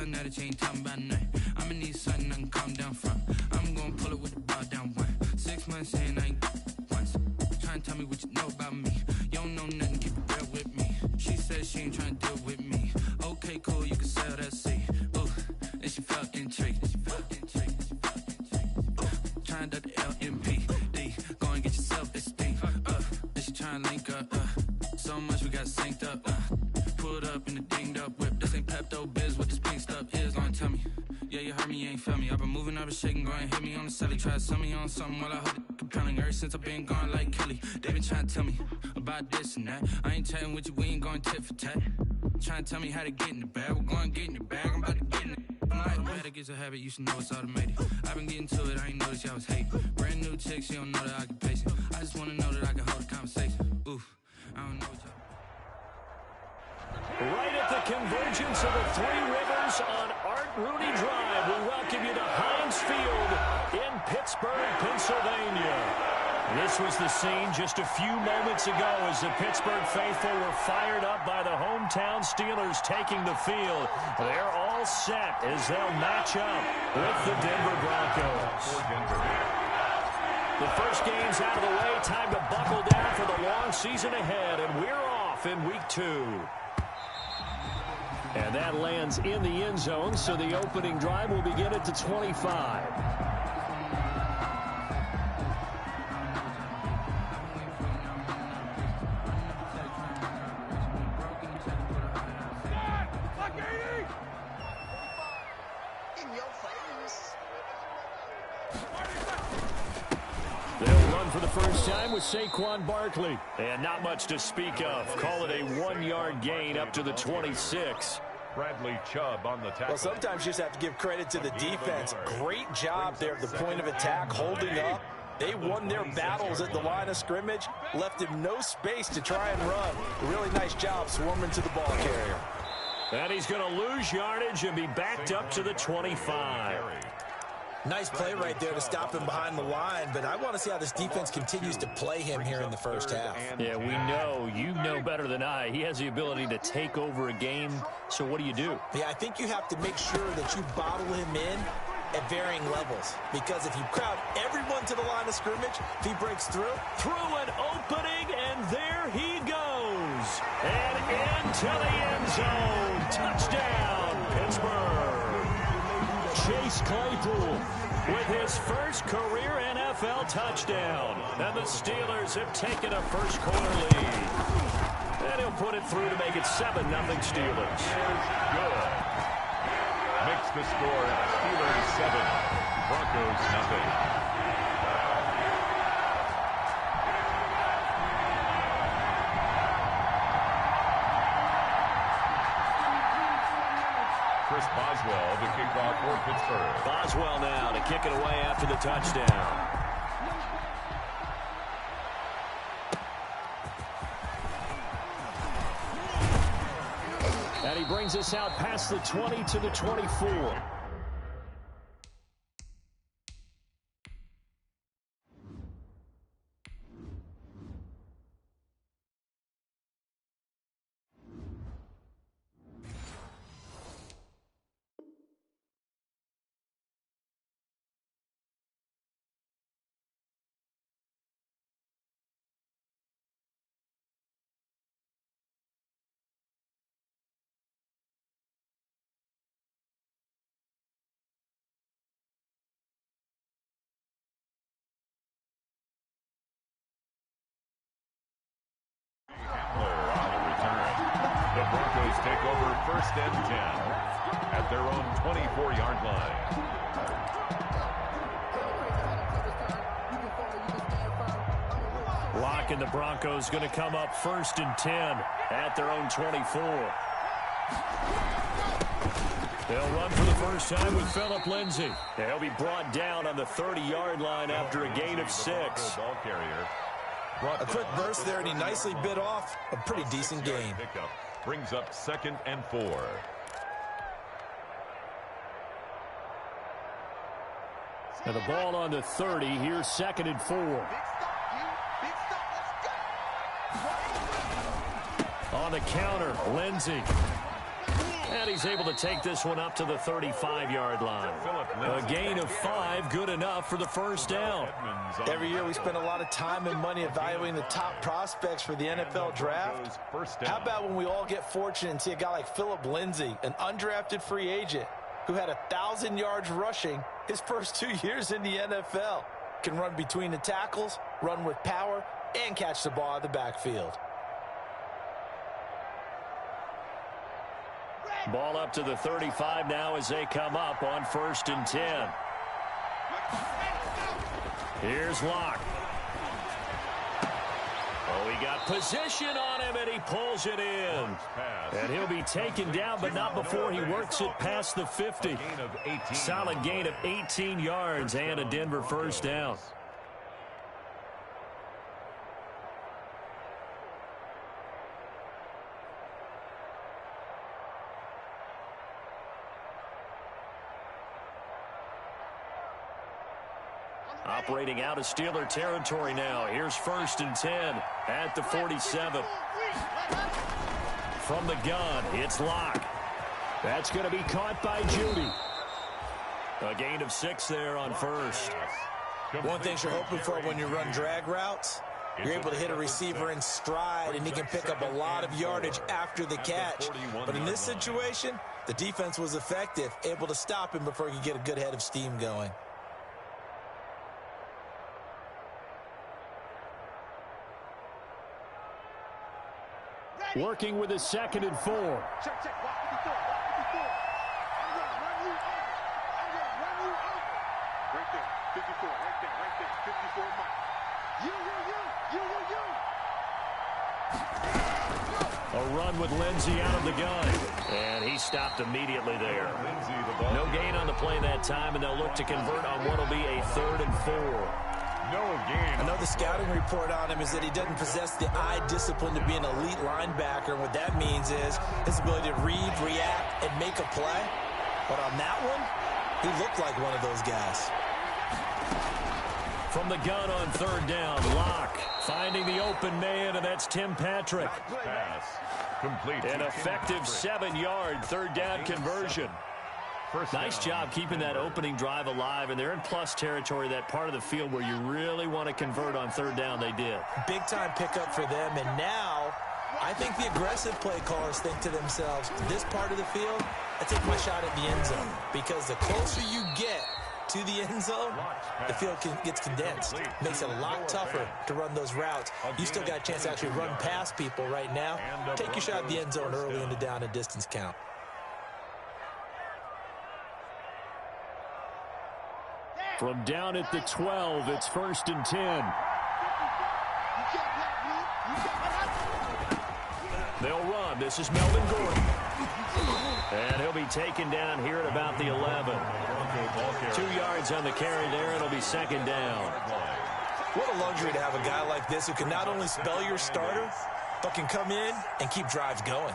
tell now that you ain't talking about nothing. I'ma need something I can calm down from. I'm gonna pull it with the ball down one. 6 months in, I ain't once. Trying to tell me what you know about me. You don't know nothing, keep it real with me. She said she ain't trying to deal with me. Okay, cool, you can sell that seat. Ooh, and she felt intrigued. Trying to the LMPD. Go and get your self-esteem. And she trying to link up. So much we got synced up. Pulled up in the dinged up whip. This ain't Pepto-Biz, what this pink stuff is. Gonna tell me. Yeah, you heard me, you ain't felt me. I've been moving, I've been shaking, go and hit me on the celly. Try to sell me on something while I hold it compelling. Ever since I've been gone like Kelly, they been trying to tell me about this and that. I ain't chatting with you, we ain't going tit for tat. Trying to tell me how to get in the bag. We're going to get in the bag, I'm about to get in it. I'm like, automatic is a habit, you should know it's automated. I've been getting to it, I ain't noticed y'all was hating. Brand new chick, she don't know that I can pace it. I just wanna know that I can hold a conversation. Oof, I don't know what y'all. Right at the convergence of the Three Rivers on Art Rooney Drive, we welcome you to Heinz Field in Pittsburgh, Pennsylvania. This was the scene just a few moments ago as the Pittsburgh faithful were fired up by the hometown Steelers taking the field. They're all set as they'll match up with the Denver Broncos. The first game's out of the way. Time to buckle down for the long season ahead, and we're off in week 2. And that lands in the end zone, so the opening drive will begin at the 25. They'll run for the first time with Saquon Barkley. And not much to speak of. Call it a 1-yard gain up to the 26. Bradley Chubb on the tackle. Well, sometimes you just have to give credit to the defense. Great job there at the point of attack, holding up. They won their battles at the line of scrimmage, left him no space to try and run. A really nice job swarming to the ball carrier. And he's going to lose yardage and be backed up to the 25. Nice play right there to stop him behind the line, but I want to see how this defense continues to play him here in the first half. Yeah, we know. You know better than I. He has the ability to take over a game, so what do you do? Yeah, I think you have to make sure that you bottle him in at varying levels, because if you crowd everyone to the line of scrimmage, if he breaks through an opening, and there he goes. And into the end zone. Touchdown, Pittsburgh. Chase Claypool with his first career NFL touchdown. And the Steelers have taken a first-quarter lead. And he'll put it through to make it 7-0 Steelers. Good. Makes the score Steelers 7, Broncos 0. Chris Boswell to kick off for Pittsburgh. Boswell now to kick it away after the touchdown. And he brings us out past the 20 to the 24. The Broncos take over 1st and 10 at their own 24-yard line. Lock and the Broncos going to come up 1st and 10 at their own 24. They'll run for the first time with Phillip Lindsay. They'll be brought down on the 30-yard line after a gain of 6. Ball carrier. A quick burst there, and he nicely bit off a pretty decent gain. Pickup brings up 2nd and 4. And the ball on the 30. Here's 2nd and 4. On the counter, Lindsay. And he's able to take this one up to the 35-yard line. A gain of 5, good enough for the first down. Every year we spend a lot of time and money evaluating the top prospects for the NFL draft. How about when we all get fortunate and see a guy like Philip Lindsay, an undrafted free agent who had 1,000 yards rushing his first 2 years in the NFL. Can run between the tackles, run with power, and catch the ball out of the backfield. Ball up to the 35 now as they come up on 1st and 10. Here's Locke. Oh, he got position on him, and he pulls it in. And he'll be taken down, but not before he works it past the 50. Solid gain of 18 yards and a Denver first down. Operating out of Steeler territory now. Here's 1st and 10 at the 47. From the gun, it's Locke. That's going to be caught by Judy. A gain of 6 there on 1st. One thing you're hoping for when you run drag routes, you're able to hit a receiver in stride, and he can pick up a lot of yardage after the catch. But in this situation, the defense was effective, able to stop him before he could get a good head of steam going. Working with his 2nd and 4. A run with Lindsay out of the gun. And he stopped immediately there. No gain on the play that time, and they'll look to convert on what will be a 3rd and 4. I know the scouting report on him is that he doesn't possess the eye discipline to be an elite linebacker. And what that means is his ability to read, react, and make a play. But on that one, he looked like one of those guys. From the gun on 3rd down, Locke finding the open man, and that's Tim Patrick. An effective 7-yard 3rd down conversion. Nice job keeping that opening drive alive, and they're in plus territory, that part of the field where you really want to convert on 3rd down. They did. Big-time pickup for them, and now I think the aggressive play callers think to themselves, this part of the field, I take my shot at the end zone, because the closer you get to the end zone, the field gets condensed. Makes it a lot tougher to run those routes. You still got a chance to actually run past people right now. Take your shot at the end zone early in the down and distance count. From down at the 12, it's 1st and 10. They'll run. This is Melvin Gordon. And he'll be taken down here at about the 11. 2 yards on the carry there. It'll be 2nd down. What a luxury to have a guy like this who can not only spell your starter, but can come in and keep drives going.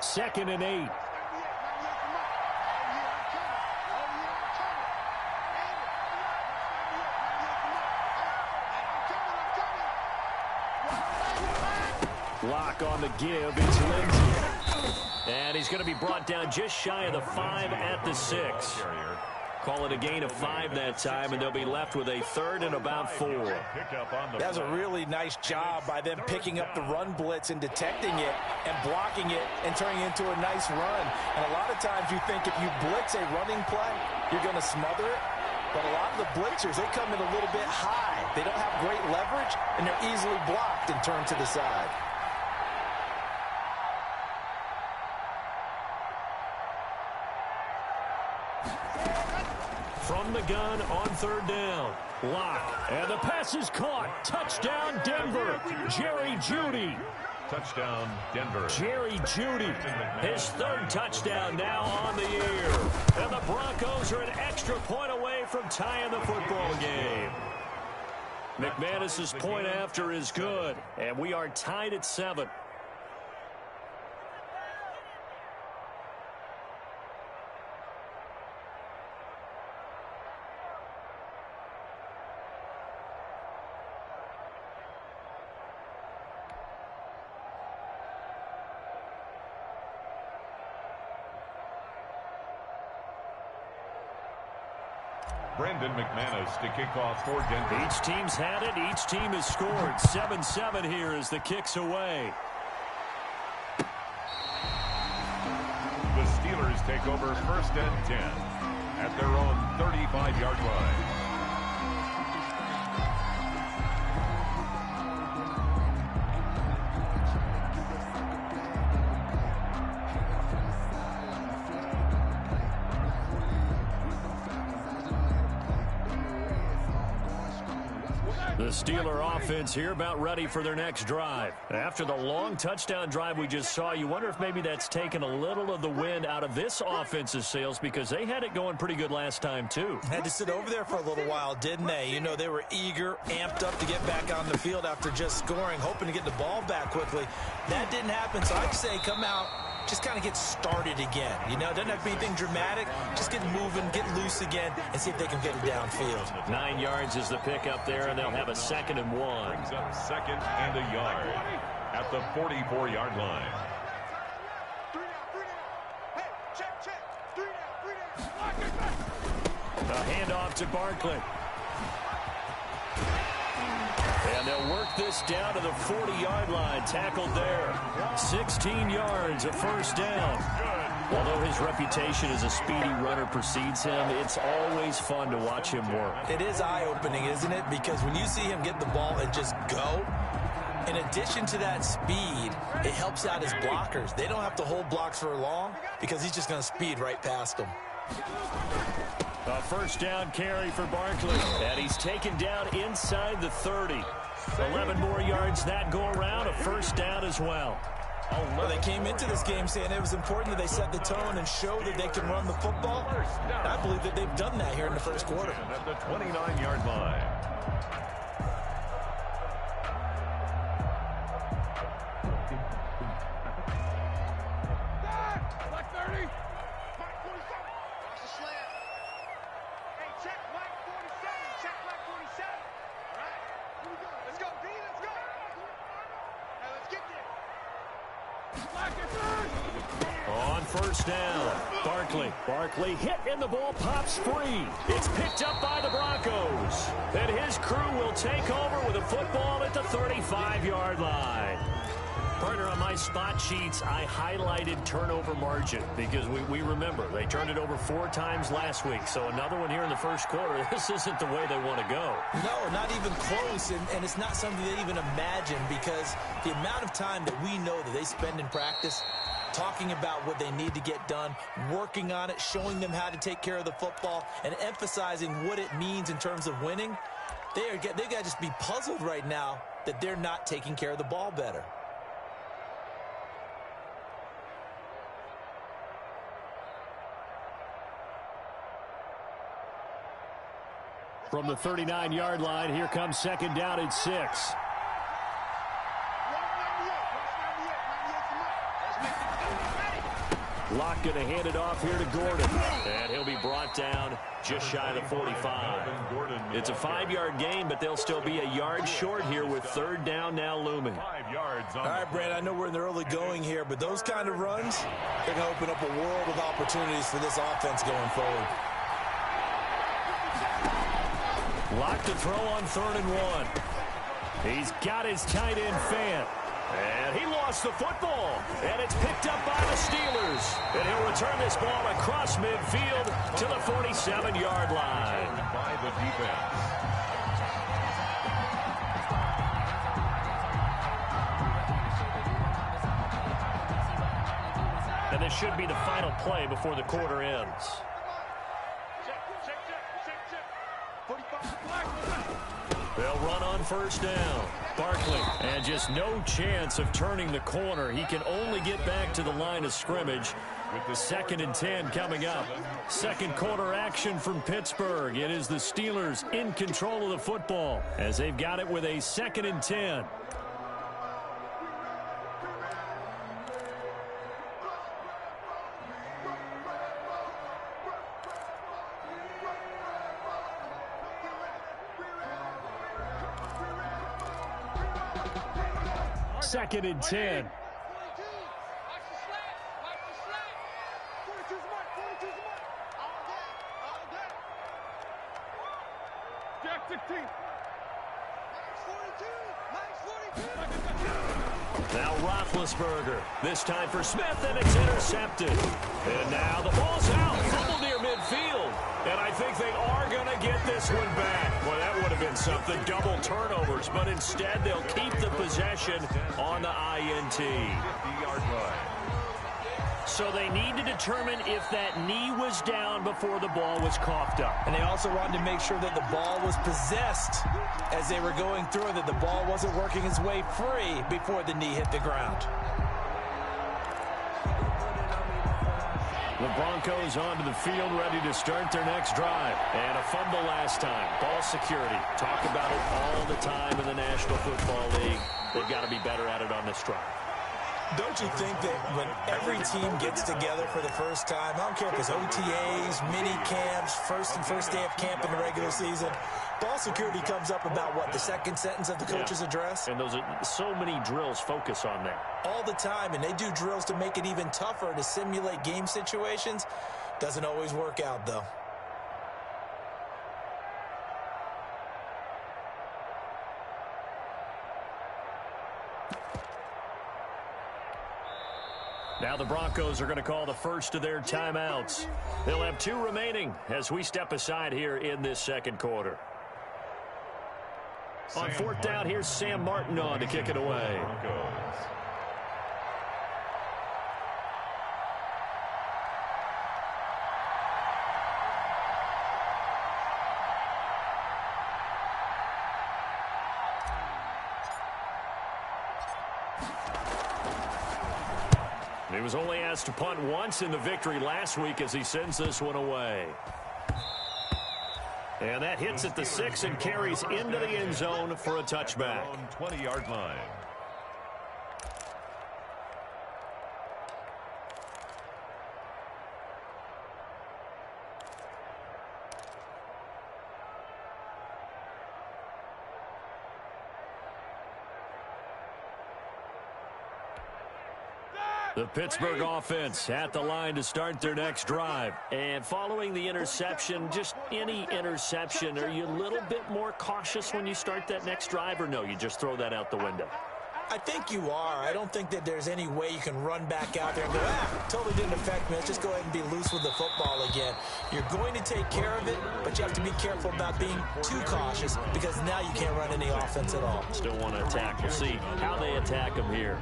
2nd and 8. Lock on the give. It's Lindsay. And he's going to be brought down just shy of the 5 at the 6. Call it a gain of 5 that time, and they'll be left with a 3rd and about 4. That was a really nice job by them picking up the run blitz and detecting it and blocking it and turning it into a nice run. And a lot of times you think if you blitz a running play, you're going to smother it. But a lot of the blitzers, they come in a little bit high. They don't have great leverage, and they're easily blocked and turned to the side. From the gun on 3rd down. Lock. And the pass is caught. Touchdown, Denver. Jerry Jeudy. Touchdown, Denver. Jerry Jeudy. His 3rd touchdown now on the year. And the Broncos are an extra point away from tying the football game. McManus's point after is good. And we are tied at 7. Brendan McManus to kick off for Denver. Each team's had it. Each team has scored. 7-7 here as the kick's away. The Steelers take over 1st and 10 at their own 35-yard line. The Steeler offense here about ready for their next drive. After the long touchdown drive we just saw, you wonder if maybe that's taken a little of the wind out of this offense's sails because they had it going pretty good last time too. Had to sit over there for a little while, didn't they? You know, they were eager, amped up to get back on the field after just scoring, hoping to get the ball back quickly. That didn't happen, so I'd say come out, just kind of get started again. You know, doesn't have to be anything dramatic. Just get moving, get loose again, and see if they can get it downfield. 9 yards is the pickup there, and they'll have a 2nd and 1. Brings up 2nd and a yard at the 44-yard line. A handoff to Barkley. And they'll work this down to the 40-yard line. Tackled there. 16 yards, a 1st down. Although his reputation as a speedy runner precedes him, it's always fun to watch him work. It is eye-opening, isn't it? Because when you see him get the ball and just go, in addition to that speed, it helps out his blockers. They don't have to hold blocks for long because he's just going to speed right past them. A 1st down carry for Barkley. And he's taken down inside the 30. 11 more yards that go around, a 1st down as well. Well, they came into this game saying it was important that they set the tone and show that they can run the football. I believe that they've done that here in the 1st quarter. At the 29-yard line. On 1st down, Barkley hit and the ball pops free. It's picked up by the Broncos. And his crew will take over with a football at the 35-yard line. Partner, on my spot sheets, I highlighted turnover margin because we remember they turned it over 4 times last week. So another one here in the 1st quarter. This isn't the way they want to go. No, not even close, and it's not something they even imagine because the amount of time that we know that they spend in practice talking about what they need to get done, working on it, showing them how to take care of the football, and emphasizing what it means in terms of winning, they've got to just be puzzled right now that they're not taking care of the ball better. From the 39-yard line, here comes 2nd down and 6. Locke going to hand it off here to Gordon. And he'll be brought down just shy of the 45. It's a 5-yard gain, but they'll still be a yard short here with 3rd down now looming. 5 yards. All right, Brad, I know we're in the early going here, but those kind of runs, they're going to open up a world of opportunities for this offense going forward. Locke to throw on 3rd and 1. He's got his tight end Fant. And he lost the football. And it's picked up by the Steelers. And he'll return this ball across midfield to the 47-yard line. By the defense. And this should be the final play before the quarter ends. They'll run on 1st down. Barkley, and just no chance of turning the corner. He can only get back to the line of scrimmage with the 2nd and 10 coming up. 2nd quarter action from Pittsburgh. It is the Steelers in control of the football as they've got it with a 2nd and 10. Second and 10. Now Roethlisberger. This time for Smith, and it's intercepted. And now the ball's out. Fumble near midfield. And I think they are going to get this one back. Well, that would have been something. Double turnovers. But instead, they'll keep the possession on the INT. 50-yard line. So they need to determine if that knee was down before the ball was coughed up. And they also wanted to make sure that the ball was possessed as they were going through it, that the ball wasn't working its way free before the knee hit the ground. The Broncos onto the field, ready to start their next drive. And a fumble last time. Ball security. Talk about it all the time in the National Football League. They've got to be better at it on this drive. Don't you think that when every team gets together for the first time, I don't care if it's OTAs, mini camps, first day of camp in the regular season, ball security comes up about, what, the second sentence of the coach's address? And those are so many drills focus on that. All the time, and they do drills to make it even tougher to simulate game situations. Doesn't always work out, though. Now the Broncos are going to call the first of their timeouts. They'll have 2 remaining as we step aside here in this second quarter. On fourth down, here's Sam Martin on to kick it away. He was only asked to punt once in the victory last week as he sends this one away. And that hits at the 6 and carries into the end zone for a touchback. 20-yard line. The Pittsburgh offense at the line to start their next drive. And following the interception, just any interception, are you a little bit more cautious when you start that next drive, or no, you just throw that out the window? I think you are. I don't think that there's any way you can run back out there and go, totally didn't affect me. Let's just go ahead and be loose with the football again. You're going to take care of it, but you have to be careful about being too cautious because now you can't run any offense at all. Still want to attack. We'll see how they attack them here.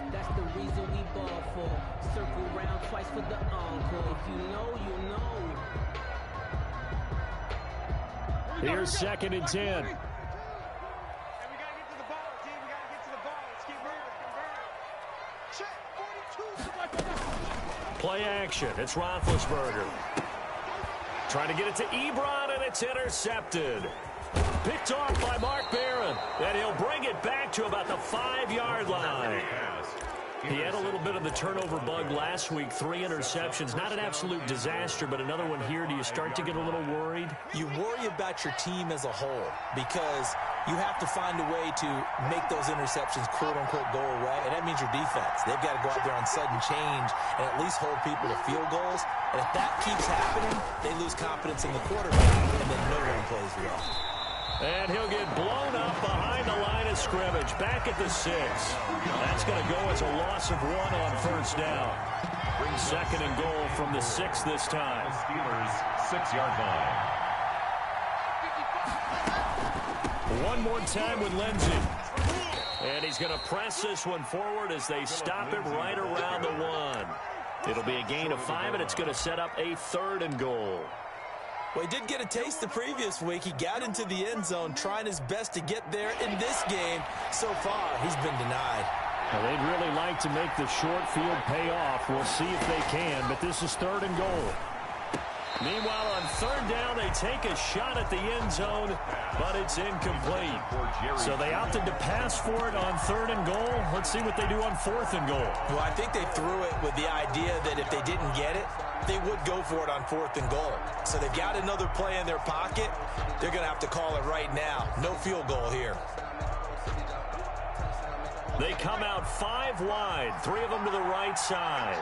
That's the reason we ball for. Circle round twice for the encore. If you know, you know. Here's 2nd and 10. Play action. It's Roethlisberger. Trying to get it to Ebron, and it's intercepted. Picked off by Mark Barron, and he'll bring it back to about the 5-yard line. He had a little bit of the turnover bug last week, 3 interceptions. Not an absolute disaster, but another one here. Do you start to get a little worried? You worry about your team as a whole because you have to find a way to make those interceptions, quote-unquote, go away, and that means your defense. They've got to go out there on sudden change and at least hold people to field goals. And if that keeps happening, they lose confidence in the quarterback, and then no one plays well. And he'll get blown up behind the line of scrimmage, back at the 6. That's going to go as a loss of 1 on first down. 2nd and goal from the 6 this time. Steelers 6-yard line. One more time with Lindsey. And he's going to press this one forward as they stop him right around the 1. It'll be a gain of 5, and it's going to set up a 3rd and goal. Well, he did get a taste the previous week. He got into the end zone trying his best to get there in this game. So far, he's been denied. Well, they'd really like to make the short field pay off. We'll see if they can, but this is 3rd and goal. Meanwhile, on 3rd down, they take a shot at the end zone, but it's incomplete. So they opted to pass for it on 3rd and goal. Let's see what they do on 4th and goal. Well, I think they threw it with the idea that if they didn't get it, they would go for it on 4th and goal. So they've got another play in their pocket. They're going to have to call it right now. No field goal here. They come out 5 wide, 3 of them to the right side.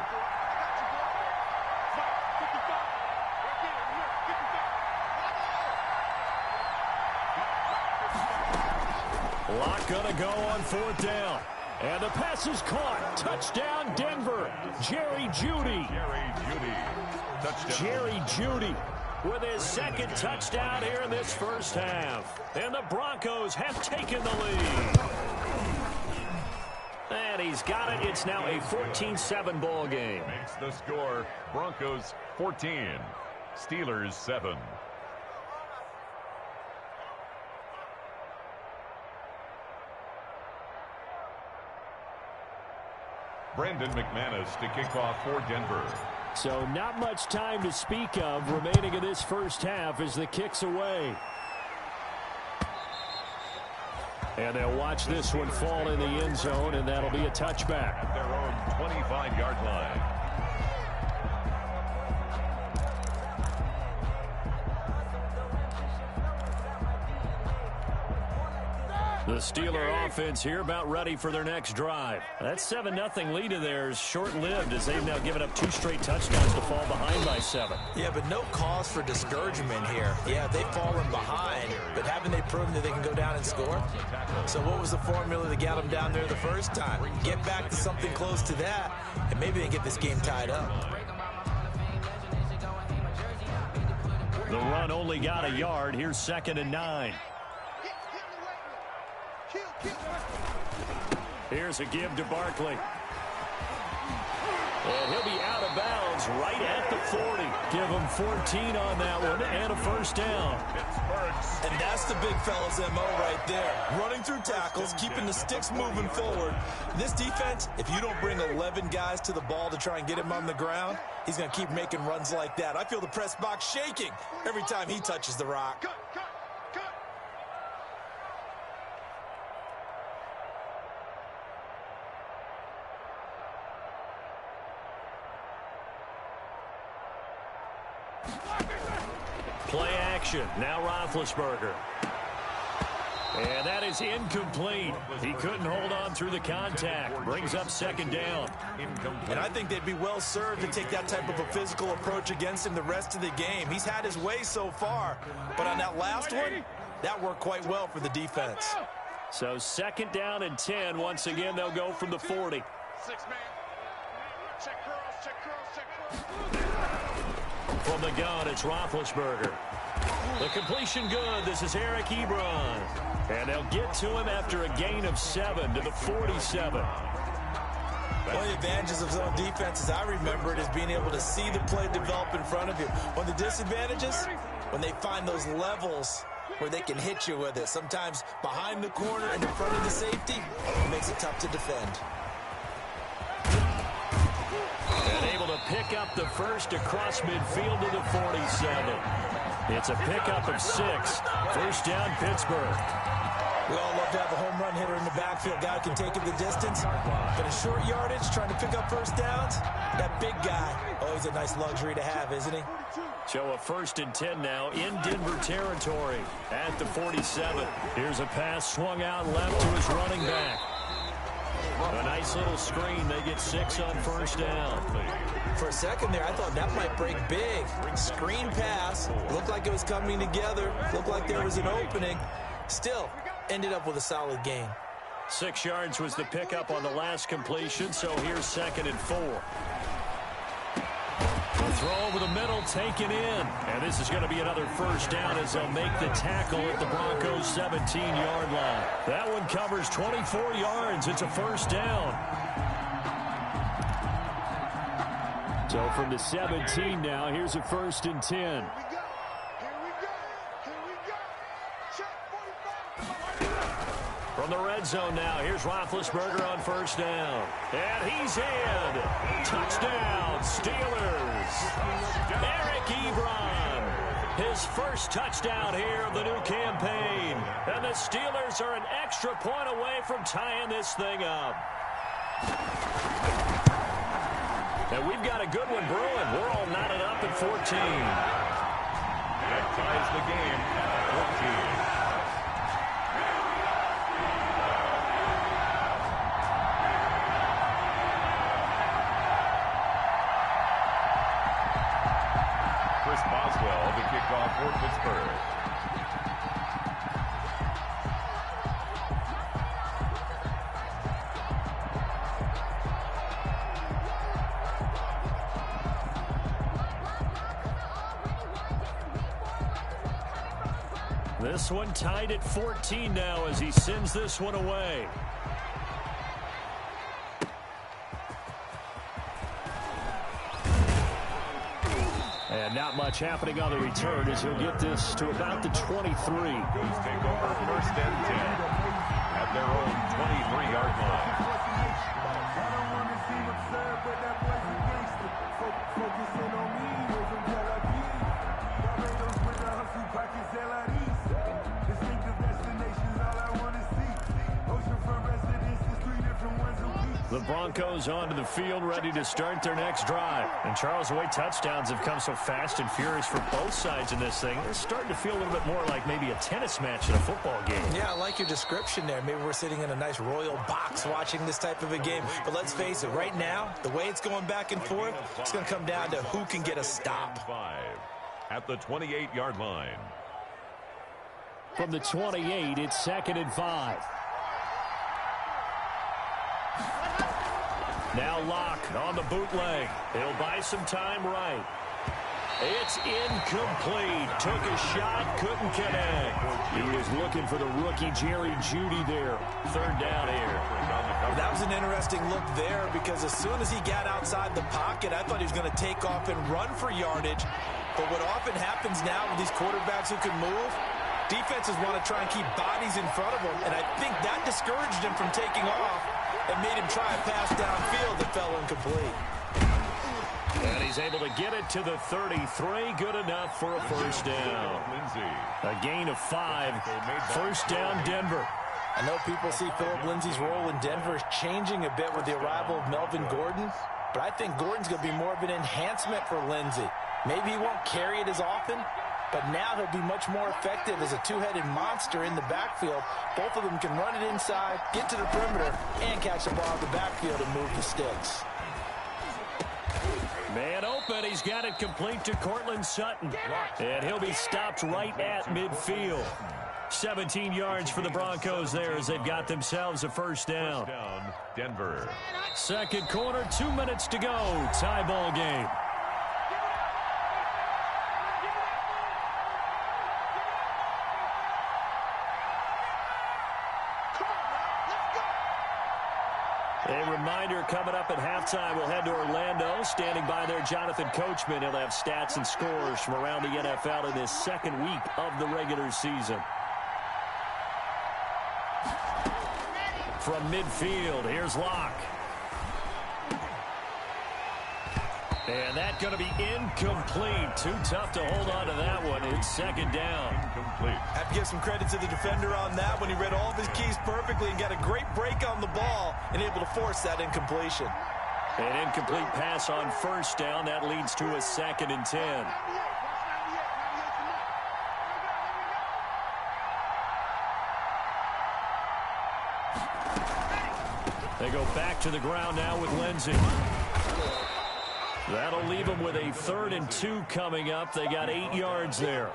Lock gonna go on 4th down. And the pass is caught. Touchdown, Denver. Jerry Jeudy. Jerry Jeudy with his second touchdown here in this first half. And the Broncos have taken the lead. And he's got it. It's now a 14-7 ball game. Makes the score Broncos 14, Steelers 7. Brendan McManus to kick off for Denver. So not much time to speak of remaining in this first half as the kick's away. And they'll watch this one fall in the end zone, and that'll be a touchback. At their own 25-yard line. The Steeler offense here about ready for their next drive. That 7-0 lead of theirs short-lived as they've now given up 2 straight touchdowns to fall behind by 7. Yeah, but no cause for discouragement here. Yeah, they've fallen behind, but haven't they proven that they can go down and score? So what was the formula that got them down there the first time? Get back to something close to that, and maybe they can get this game tied up. The run only got a yard. Here's 2nd and 9. Here's a give to Barkley. And he'll be out of bounds right at the 40. Give him 14 on that one and a first down. And that's the big fella's MO right there. Running through tackles, keeping the sticks moving forward. This defense, if you don't bring 11 guys to the ball to try and get him on the ground, he's going to keep making runs like that. I feel the press box shaking every time he touches the rock. Play action. Now Roethlisberger. And that is incomplete. He couldn't hold on through the contact. Brings up 2nd down. And I think they'd be well served to take that type of a physical approach against him the rest of the game. He's had his way so far. But on that last one, that worked quite well for the defense. So 2nd down and 10. Once again, they'll go from the 40. 6-man. Check curls. From the gun, it's Roethlisberger. The completion good. This is Eric Ebron. And they'll get to him after a gain of 7 to the 47. One of the advantages of zone defense, as I remember it, is being able to see the play develop in front of you. One of the disadvantages, when they find those levels where they can hit you with it. Sometimes behind the corner and in front of the safety, it makes it tough to defend. And able to pick up the first across midfield to the 47. It's a pickup of 6. First down, Pittsburgh. We all love to have a home run hitter in the backfield. Guy can take it the distance. But a short yardage, trying to pick up first downs, that big guy, always a nice luxury to have, isn't he? So a 1st and 10 now in Denver territory at the 47. Here's a pass swung out left to his running back. A nice little screen. They get 6 on first down. For a second there, I thought that might break big. Screen pass. Looked like it was coming together. Looked like there was an opening. Still, ended up with a solid gain. 6 yards was the pickup on the last completion, so here's 2nd and 4. Throw over the middle, taken in. And this is going to be another first down as they'll make the tackle at the Broncos' 17-yard line. That one covers 24 yards. It's a first down. So from the 17 now, here's a 1st and 10. From the red zone now, here's Roethlisberger on first down. And he's in. Touchdown, Steelers. Eric Ebron, his first touchdown here of the new campaign. And the Steelers are an extra point away from tying this thing up. And we've got a good one brewing. We're all knotted up at 14. That ties the game at 14. Boswell to kick off for Pittsburgh. This one tied at 14 now as he sends this one away. And not much happening on the return as he'll get this to about the 23. Take over first and 10 at their own 23-yard line. The Broncos onto the field, ready to start their next drive. And Charles, the way touchdowns have come so fast and furious for both sides in this thing, it's starting to feel a little bit more like maybe a tennis match in a football game. Yeah, I like your description there. Maybe we're sitting in a nice royal box watching this type of a game. But let's face it, right now, the way it's going back and forth, it's going to come down to who can get a stop. At the 28-yard line. From the 28, it's 2nd and 5. Now Locke on the bootleg. He'll buy some time right. It's incomplete. Took a shot, couldn't connect. He was looking for the rookie Jerry Jeudy there. 3rd down here. That was an interesting look there because as soon as he got outside the pocket, I thought he was going to take off and run for yardage. But what often happens now with these quarterbacks who can move, defenses want to try and keep bodies in front of them, and I think that discouraged him from taking off and made him try a pass downfield that fell incomplete. And he's able to get it to the 33. Good enough for a first down. A gain of 5. First down, Denver. I know people see Philip Lindsay's role in Denver changing a bit with the arrival of Melvin Gordon, but I think Gordon's going to be more of an enhancement for Lindsay. Maybe he won't carry it as often, but now he'll be much more effective as a two-headed monster in the backfield. Both of them can run it inside, get to the perimeter, and catch the ball in the backfield and move the sticks. Man open. He's got it complete to Cortland Sutton. And he'll be stopped right at midfield. 17 yards for the Broncos there as they've got themselves a first down. Denver. Second quarter, 2 minutes to go. Tie ball game. A reminder coming up at halftime, we'll head to Orlando. Standing by there, Jonathan Coachman. He'll have stats and scores from around the NFL in this second week of the regular season. From midfield, here's Locke. And that's going to be incomplete. Too tough to hold on to that one. It's second down. Incomplete. Have to give some credit to the defender on that when he read all of his keys perfectly and got a great break on the ball and able to force that incompletion. An incomplete pass on first down. That leads to a 2nd and 10. They go back to the ground now with Lindsay. That'll leave them with a 3rd and 2 coming up. They got 8 yards there.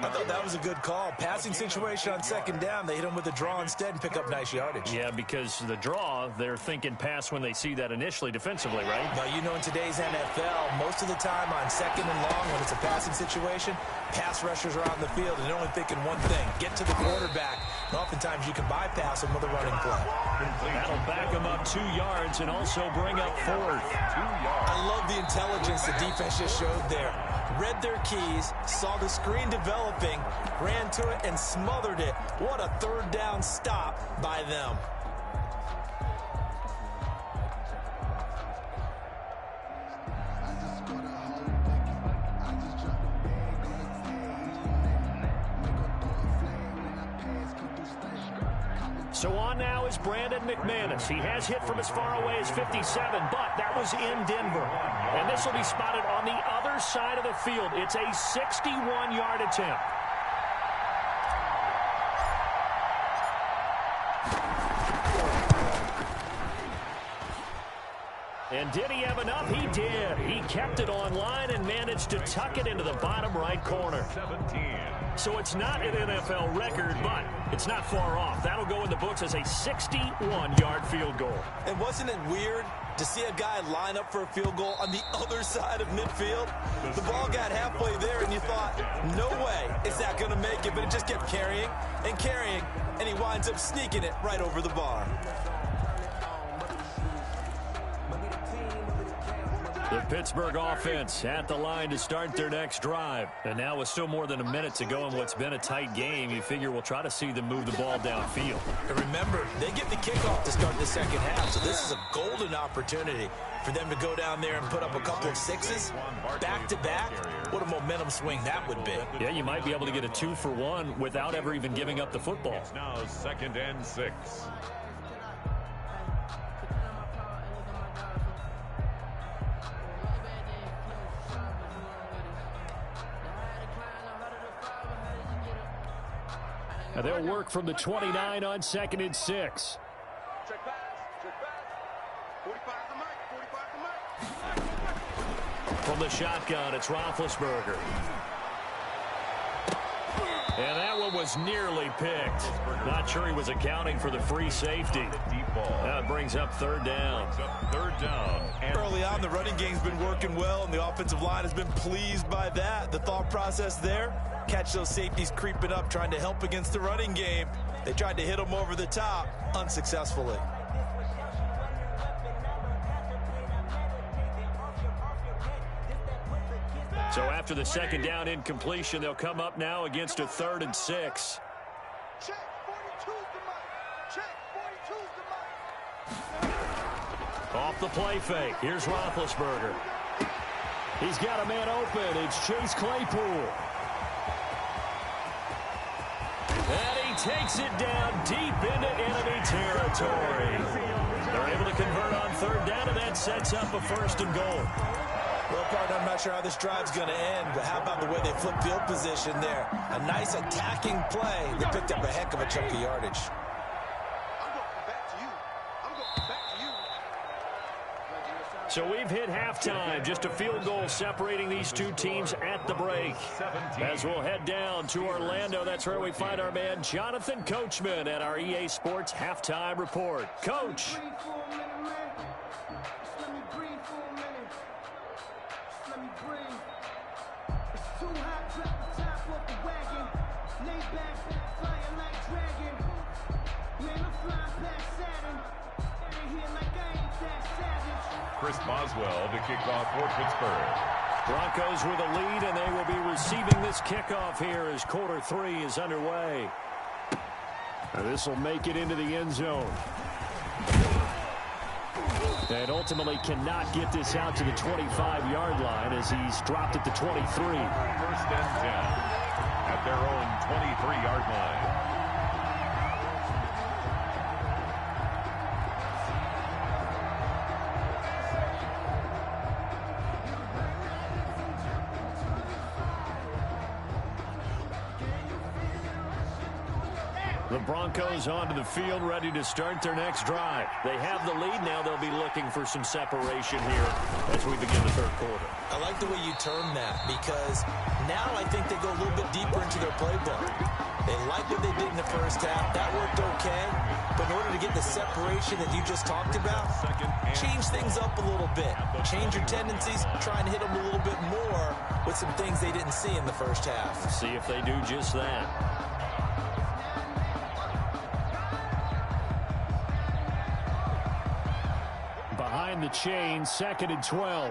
I thought that was a good call. Passing situation on second down. They hit him with a draw instead and pick up nice yardage. Yeah, because the draw, they're thinking pass when they see that initially defensively, right? Now, you know, in today's NFL, most of the time on second and long, when it's a passing situation, pass rushers are on the field and they're only thinking one thing, get to the quarterback. And oftentimes you can bypass them with a running play. That'll back them up 2 yards and also bring up 4th. 2 yards. I love the intelligence the defense just showed there. Read their keys, saw the screen developing, ran to it, and smothered it. What a 3rd down stop by them. So on now is Brandon McManus. He has hit from as far away as 57, but that was in Denver. And this will be spotted on the other side of the field. It's a 61-yard attempt. And did he have enough? He did. He kept it online and managed to tuck it into the bottom right corner. 17. So it's not an NFL record, but it's not far off. That'll go in the books as a 61-yard field goal. And wasn't it weird to see a guy line up for a field goal on the other side of midfield? The ball got halfway there, and you thought, no way is that going to make it, but it just kept carrying, and he winds up sneaking it right over the bar. The Pittsburgh offense at the line to start their next drive. And now with still more than a minute to go in what's been a tight game, you figure we'll try to see them move the ball downfield. And remember, they get the kickoff to start the second half, so this is a golden opportunity for them to go down there and put up a couple of sixes back-to-back. What a momentum swing that would be. Yeah, you might be able to get a 2-for-1 without ever even giving up the football. It's now 2nd and 6. Now they'll work from the 29 on 2nd and 6. Check pass. 45 to Mike. From the shotgun, it's Roethlisberger. And that one was nearly picked. Not sure he was accounting for the free safety. That brings up 3rd down. Early on, the running game's been working well, and the offensive line has been pleased by that. The thought process there, catch those safeties creeping up, trying to help against the running game. They tried to hit them over the top, unsuccessfully. So after the 2nd down incompletion, they'll come up now against a 3rd and 6. Check 42's the Mike. Check 42's the Mike. Off the play fake. Here's Roethlisberger. He's got a man open. It's Chase Claypool. And he takes it down deep into enemy territory. They're able to convert on 3rd down, and that sets up a 1st and goal. Well, partner, I'm not sure how this drive's going to end, but how about the way they flip field position there? A nice attacking play. They picked up a heck of a chunk of yardage. I'm going back to you. So we've hit halftime. Just a field goal separating these two teams at the break. As we'll head down to Orlando, that's where we find our man Jonathan Coachman at our EA Sports Halftime Report. Coach. Chris Boswell to kick off for Pittsburgh. Broncos with a lead, and they will be receiving this kickoff here as quarter 3 is underway. This will make it into the end zone. And ultimately cannot get this out to the 25-yard line as he's dropped at the 23. 1st and 10 at their own 23-yard line. The Broncos onto the field, ready to start their next drive. They have the lead now. They'll be looking for some separation here as we begin the 3rd quarter. I like the way you term that, because now I think they go a little bit deeper into their playbook. They like what they did in the 1st half. That worked okay. But in order to get the separation that you just talked about, change things up a little bit. Change your tendencies, try and hit them a little bit more with some things they didn't see in the 1st half. See if they do just that. Behind the chain, 2nd and 12.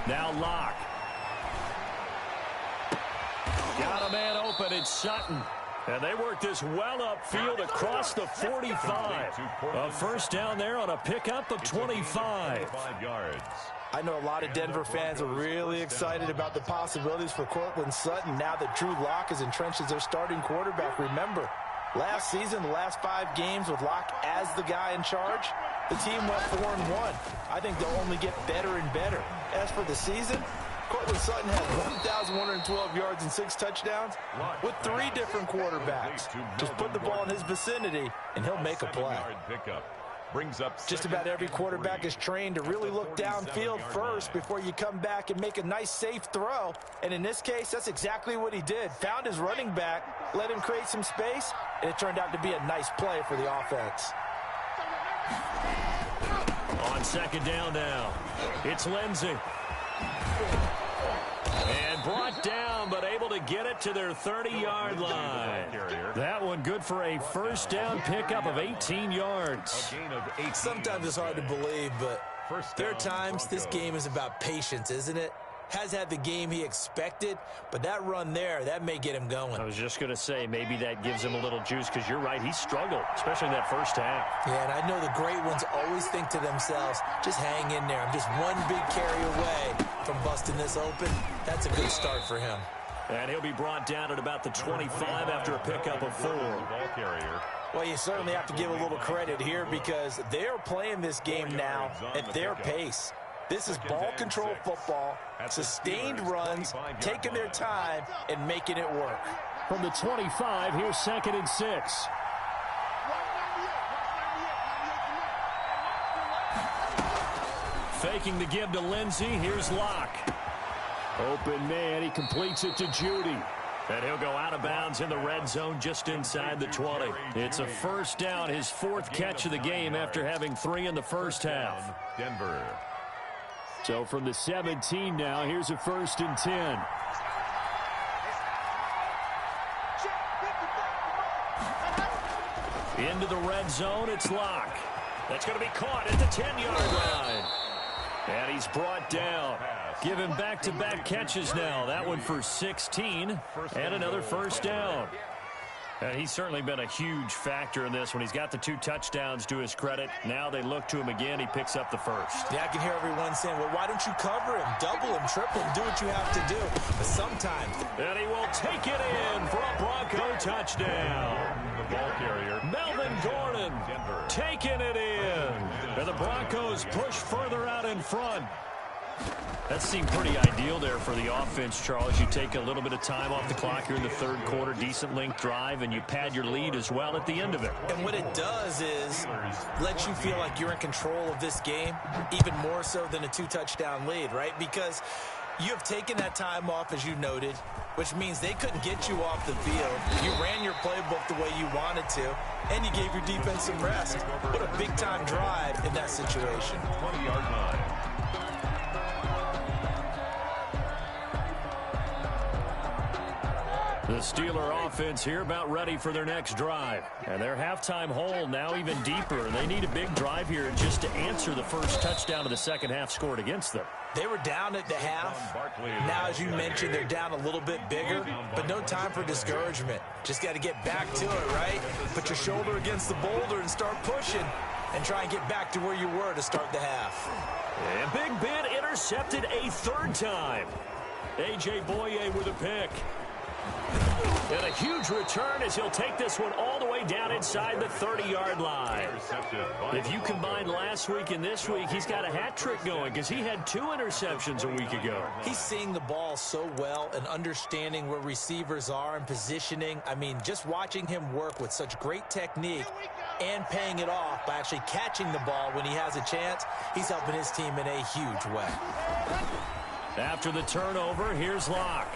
Now Locke. Got a man open, it's Sutton. And they work this well upfield across the 45. A 1st down there on a pickup of 25. I know a lot of Denver fans are really excited about the possibilities for Cortland Sutton now that Drew Lock is entrenched as their starting quarterback. Remember, last season, the last 5 games with Lock as the guy in charge, the team went 4-1. I think they'll only get better and better. As for the season, Cortland Sutton had 1,112 yards and 6 touchdowns with 3 different quarterbacks. Just put the ball in his vicinity, and he'll make a play. Just about every quarterback is trained to really look downfield first before you come back and make a nice, safe throw. And in this case, that's exactly what he did. Found his running back, let him create some space, and it turned out to be a nice play for the offense. On second down now, it's Lindsey. And brought down, but able to get it to their 30-yard line. That one good for a first down pickup of 18 yards. Sometimes it's hard to believe, but there are times this game is about patience, isn't it? Has had the game he expected, but that run there, that may get him going. I was just going to say, maybe that gives him a little juice, because you're right, he struggled, especially in that first half. Yeah, and I know the great ones always think to themselves, just hang in there. I'm just one big carry away from busting this open. That's a good start for him. And he'll be brought down at about the 25 after a pickup of 4. Well, you certainly have to give a little credit here, because they're playing this game now at their pace. This is ball control football, sustained runs, taking their time, and making it work. From the 25, here's 2nd and 6. Faking the give to Lindsey. Here's Locke. Open man. He completes it to Judy. And he'll go out of bounds in the red zone just inside the 20. It's a first down, his 4th catch of the game after having 3 in the first half. Denver. So from the 17 now, here's a 1st and 10. Into the red zone, it's Locke. That's going to be caught at the 10-yard line. And he's brought down. Give him back-to-back catches now. That one for 16 and another first down. And he's certainly been a huge factor in this when he's got the 2 touchdowns to his credit. Now they look to him again. He picks up the first. Yeah, I can hear everyone saying, well, why don't you cover him, double him, triple him, do what you have to do. But sometimes. And he will take it in for a Bronco touchdown. The ball carrier. Melvin Gordon taking it in. And the Broncos push further out in front. That seemed pretty ideal there for the offense, Charles. You take a little bit of time off the clock here in the 3rd quarter, decent length drive, and you pad your lead as well at the end of it. And what it does is let you feel like you're in control of this game, even more so than a 2-touchdown lead, right? Because you have taken that time off, as you noted, which means they couldn't get you off the field. You ran your playbook the way you wanted to, and you gave your defense some rest. What a big-time drive in that situation. 20-yard line. The Steeler offense here about ready for their next drive. And their halftime hole now even deeper. And they need a big drive here just to answer the first touchdown of the second half scored against them. They were down at the half. Now, as you mentioned, they're down a little bit bigger, but no time for discouragement. Just got to get back to it, right? Put your shoulder against the boulder and start pushing and try and get back to where you were to start the half. And Big Ben intercepted a 3rd time. A.J. Boye with a pick. And a huge return as he'll take this one all the way down inside the 30-yard line. If you combine last week and this week, he's got a hat trick going because he had 2 interceptions a week ago. He's seeing the ball so well and understanding where receivers are and positioning. I mean, just watching him work with such great technique and paying it off by actually catching the ball when he has a chance, he's helping his team in a huge way. After the turnover, here's Locke.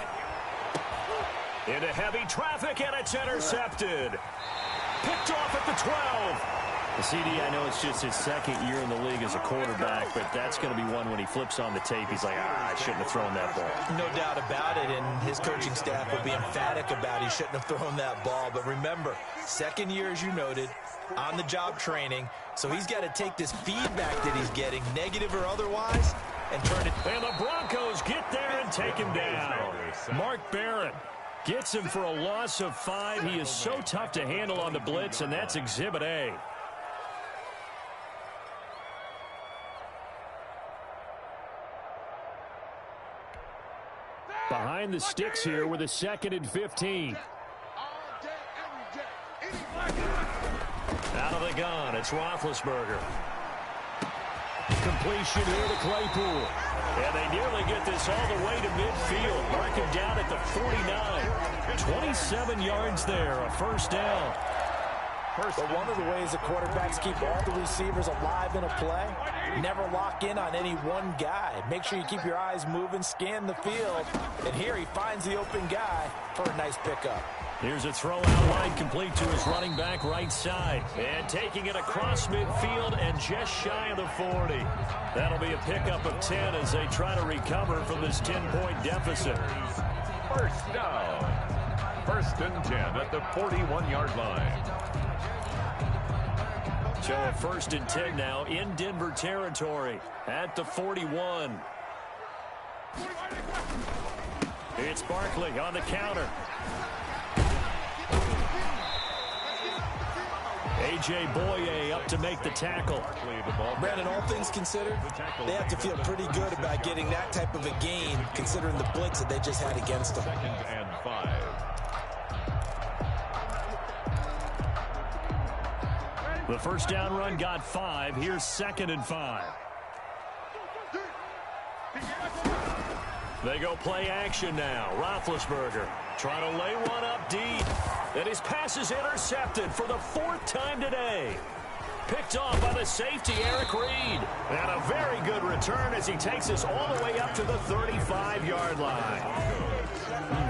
Into heavy traffic, and it's intercepted. Picked off at the 12. The CD, I know it's just his 2nd year in the league as a quarterback, but that's going to be one when he flips on the tape. He's like, I shouldn't have thrown that ball. No doubt about it, and his coaching staff will be emphatic about he shouldn't have thrown that ball. But remember, 2nd year, as you noted, on-the-job training, so he's got to take this feedback that he's getting, negative or otherwise, and turn it. And the Broncos get there and take him down. Mark Barron gets him for a loss of 5. He is so tough to handle on the blitz, and that's Exhibit A. Behind the sticks here with a 2nd and 15. Out of the gun, it's Roethlisberger. Completion here to Claypool. And they nearly get this all the way to midfield. Mark him down at the 49. 27 yards there, a first down. But one of the ways the quarterbacks keep all the receivers alive in a play, never lock in on any one guy. Make sure you keep your eyes moving, scan the field. And here he finds the open guy for a nice pickup. Here's a throw out line complete to his running back right side. And taking it across midfield and just shy of the 40. That'll be a pickup of 10 as they try to recover from this 10-point deficit. First down. First and 10 at the 41-yard line. So a first and 10 now in Denver territory at the 41. It's Barkley on the counter. A.J. Boye up to make the tackle. Brandon, all things considered, they have to feel pretty good about getting that type of a gain, considering the blitz that they just had against them. 2nd and 5. The first down run got 5. Here's 2nd and 5. They go play action now. Roethlisberger trying to lay one up deep. And his pass is intercepted for the 4th time today. Picked off by the safety, Eric Reed. And a very good return as he takes us all the way up to the 35-yard line.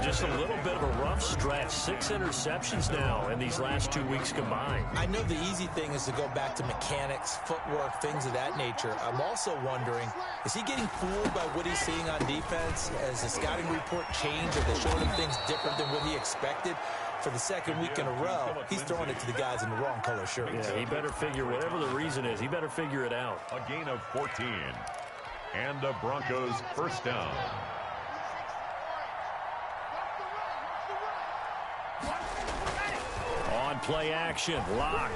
Just a little bit of a rough stretch. 6 interceptions now in these last 2 weeks combined. I know the easy thing is to go back to mechanics, footwork, things of that nature. I'm also wondering, is he getting fooled by what he's seeing on defense? Has the scouting report changed? Are they showing him things different than what he expected? For the 2nd week in a row, he's throwing it to the guys in the wrong color shirt. Yeah, he better figure, whatever the reason is, he better figure it out. A gain of 14. And the Broncos first down. On play action, Lock.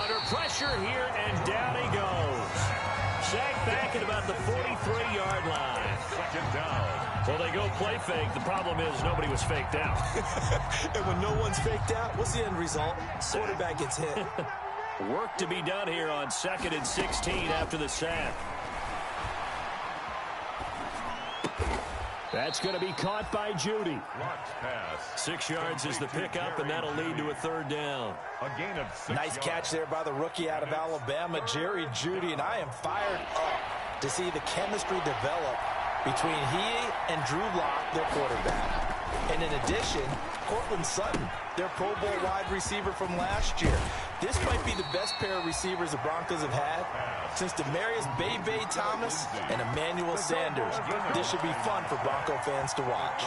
Under pressure here, and down he goes. Sacked back at about the 43-yard line. 2nd down. Well, they go play fake. The problem is nobody was faked out. And when no one's faked out, what's the end result? Quarterback gets hit. Work to be done here on 2nd and 16 after the sack. That's going to be caught by Judy. Locked pass. 6 yards is the pickup, and that'll lead to a 3rd down. A gain of 6 Nice catch there by the rookie out of Alabama, Jerry Judy, and I am fired up to see the chemistry develop between he and Drew Lock, their quarterback. And in addition, Cortland Sutton, their Pro Bowl wide receiver from last year. This might be the best pair of receivers the Broncos have had since Demarius Bebe Thomas and Emmanuel Sanders. This should be fun for Bronco fans to watch.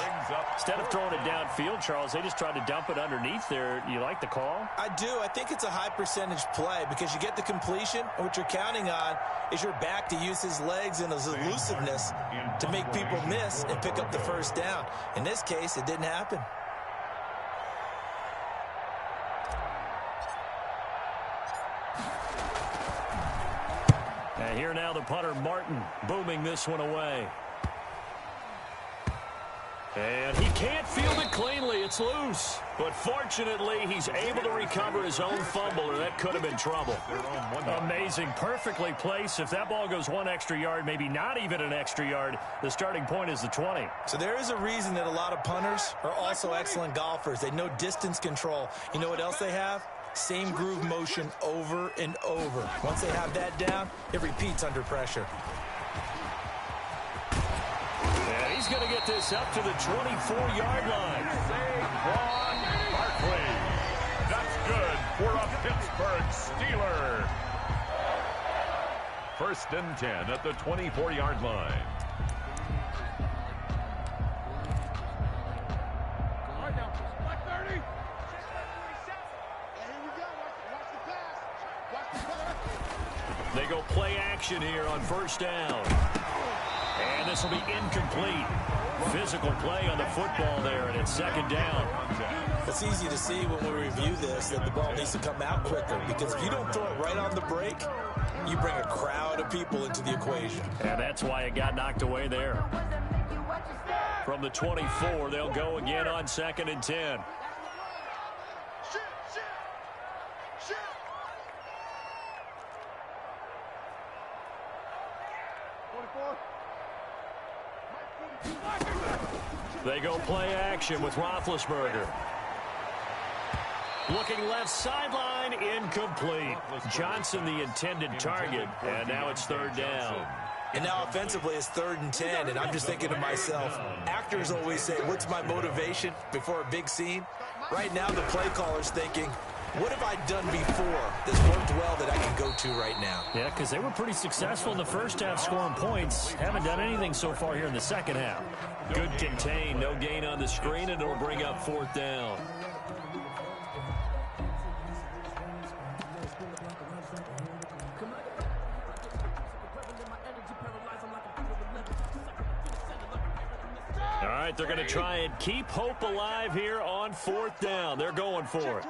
Instead of throwing it downfield, Charles, they just tried to dump it underneath there. You like the call? I do. I think it's a high percentage play because you get the completion, and what you're counting on is your back to use his legs and his elusiveness to make people miss and pick up the first down. In this case, it didn't happen. And here now the punter, Martin, booming this one away. And he can't field it cleanly. It's loose. But fortunately, he's able to recover his own fumble, or that could have been trouble. Amazing. Perfectly placed. If that ball goes 1 extra yard, maybe not even an extra yard, the starting point is the 20. So there is a reason that a lot of punters are also excellent golfers. They know distance control. You know what else they have? Same groove motion over and over. Once they have that down, it repeats under pressure. And he's going to get this up to the 24-yard line. Saquon Barkley. That's good for a Pittsburgh Steeler. 1st and 10 at the 24-yard line. They go play action here on 1st down. And this will be incomplete. Physical play on the football there, and it's 2nd down. It's easy to see when we review this that the ball needs to come out quicker, because if you don't throw it right on the break, you bring a crowd of people into the equation. And that's why it got knocked away there. From the 24, they'll go again on 2nd and 10. They go play action with Roethlisberger. Looking left sideline, incomplete. Johnson the intended target, and now it's third down. And now offensively it's 3rd and 10, and I'm just thinking to myself, actors always say, what's my motivation before a big scene? Right now the play caller's thinking, what have I done before that's worked well that I can go to right now? Yeah, because they were pretty successful in the first half scoring points. Haven't done anything so far here in the second half. Good contain, no gain on the screen, and it'll bring up 4th down. All right, they're going to try and keep hope alive here on 4th down. They're going for it.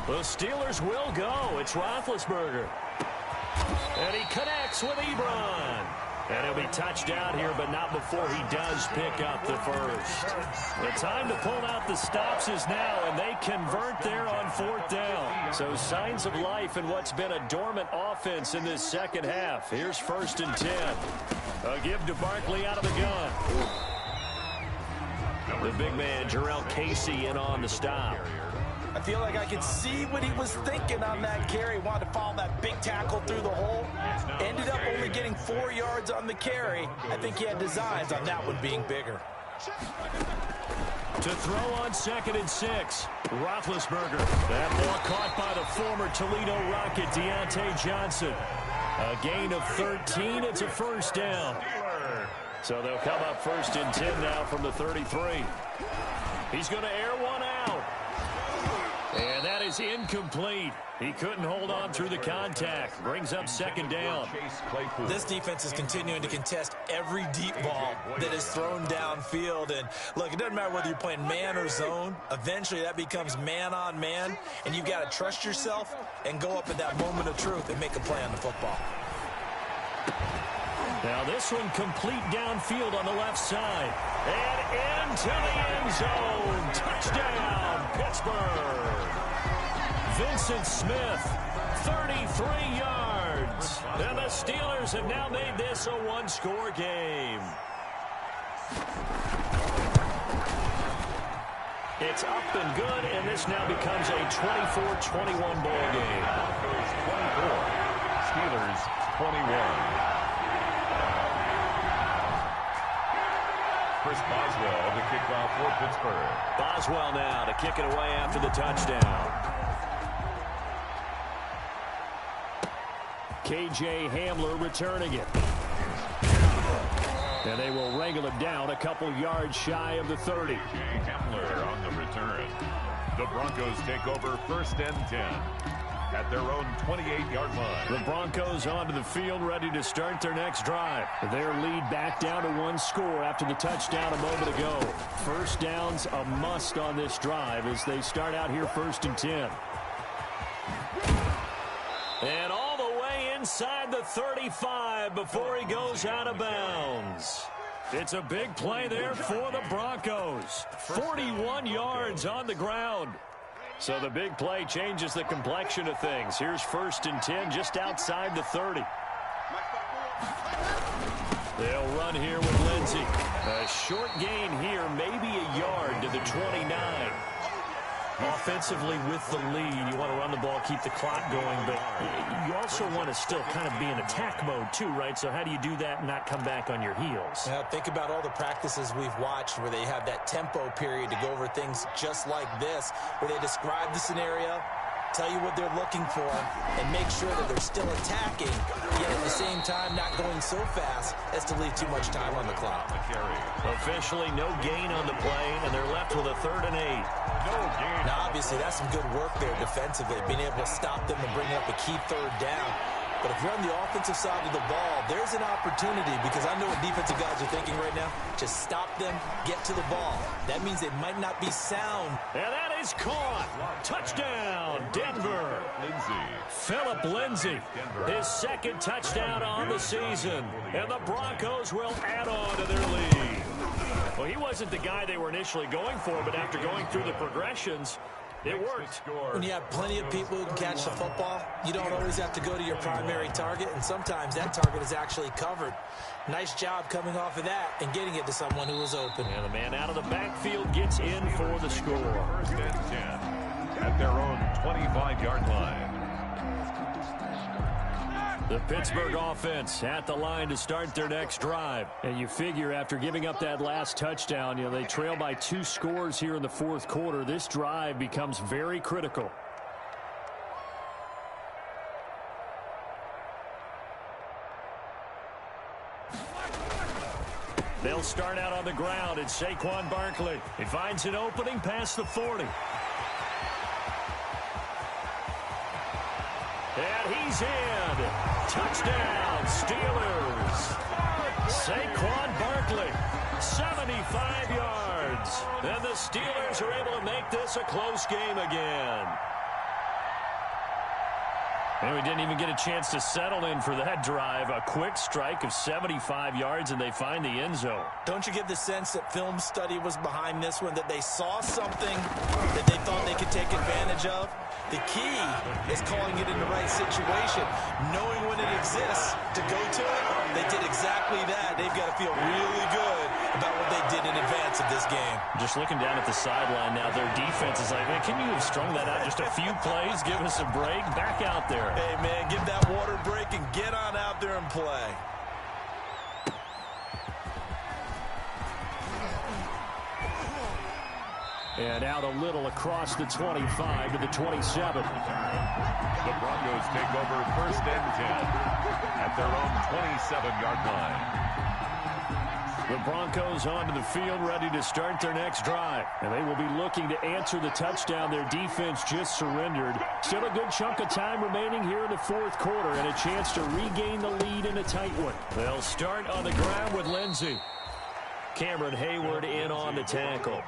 The Steelers will go. It's Roethlisberger. And he connects with Ebron. And he'll be touchdown here, but not before he does pick up the first. The time to pull out the stops is now, and they convert there on 4th down. So signs of life in what's been a dormant offense in this second half. Here's 1st and 10. A give to Barkley out of the gun. The big man, Jarrell Casey, in on the stop. I feel like I could see what he was thinking on that carry. Wanted to follow that big tackle through the hole. Ended up only getting 4 yards on the carry. I think he had designs on that one being bigger. To throw on 2nd and 6. Roethlisberger. That ball caught by the former Toledo Rocket, Deontay Johnson. A gain of 13. It's a 1st down. So they'll come up 1st and 10 now from the 33. He's going to air one out. And that is incomplete. He couldn't hold on through the contact. Brings up 2nd down. This defense is continuing to contest every deep ball that is thrown downfield. And look, it doesn't matter whether you're playing man or zone. Eventually that becomes man on man. And you've got to trust yourself and go up at that moment of truth and make a play on the football. Now this one complete downfield on the left side. And into the end zone. Touchdown, Pittsburgh. Vincent Smith, 33 yards. And the Steelers have now made this a one-score game. It's up and good, and this now becomes a 24-21 ball game. Broncos 24, Steelers 21. Chris Boswell to kick off for Pittsburgh. Boswell now to kick it away after the touchdown. K.J. Hamler returning it. And they will wrangle it down a couple yards shy of the 30. K.J. Hamler on the return. The Broncos take over 1st and 10 at their own 28-yard line. The Broncos onto the field, ready to start their next drive. Their lead back down to 1 score after the touchdown a moment ago. 1st down's a must on this drive as they start out here 1st and 10. And all the way inside the 35 before he goes out of bounds. It's a big play there for the Broncos. 41 yards on the ground. So the big play changes the complexion of things. Here's 1st and 10 just outside the 30. They'll run here with Lindsey. A short gain here, maybe a yard to the 29. Offensively with the lead, you want to run the ball, keep the clock going, but you also want to still kind of be in attack mode too, right? So how do you do that and not come back on your heels? Think about all the practices we've watched where they have that tempo period to go over things just like this, where they describe the scenario, tell you what they're looking for, and make sure that they're still attacking, yet at the same time not going so fast as to leave too much time on the clock. Officially no gain on the play, and they're left with a 3rd and 8. Now, obviously, that's some good work there defensively, being able to stop them and bring up a key 3rd down. But if you're on the offensive side of the ball, there's an opportunity, because I know what defensive guys are thinking right now. Just stop them, get to the ball. That means they might not be sound. And that is caught. Touchdown, Denver. Phillip Lindsay, his 2nd touchdown on the season. And the Broncos will add on to their lead. Well, he wasn't the guy they were initially going for, but after going through the progressions, It worked. When you have plenty of people who can catch the football, you don't always have to go to your primary target, and sometimes that target is actually covered. Nice job coming off of that and getting it to someone who was open. And the man out of the backfield gets in for the score. First and 10 at their own 25-yard line. The Pittsburgh offense at the line to start their next drive. And you figure after giving up that last touchdown, they trail by 2 scores here in the fourth quarter. This drive becomes very critical. They'll start out on the ground. It's Saquon Barkley. He finds an opening past the 40. And he's in. Touchdown, Steelers. Saquon Barkley, 75 yards. And the Steelers are able to make this a close game again. And we didn't even get a chance to settle in for that drive. A quick strike of 75 yards, and they find the end zone. Don't you get the sense that film study was behind this one, that they saw something that they thought they could take advantage of? The key is calling it in the right situation, knowing when it exists to go to it. They did exactly that. They've got to feel really good about what they did in advance of this game. Just looking down at the sideline now, their defense is like, man, can you have strung that out just a few plays? Give us a break. Back out there. Hey, man, give that water break and get on out there and play. And out a little across the 25 to the 27. The Broncos take over first and 10 at their own 27-yard line. The Broncos onto the field, ready to start their next drive. And they will be looking to answer the touchdown their defense just surrendered. Still a good chunk of time remaining here in the fourth quarter and a chance to regain the lead in a tight one. They'll start on the ground with Lindsey. Cameron Hayward in on the tackle.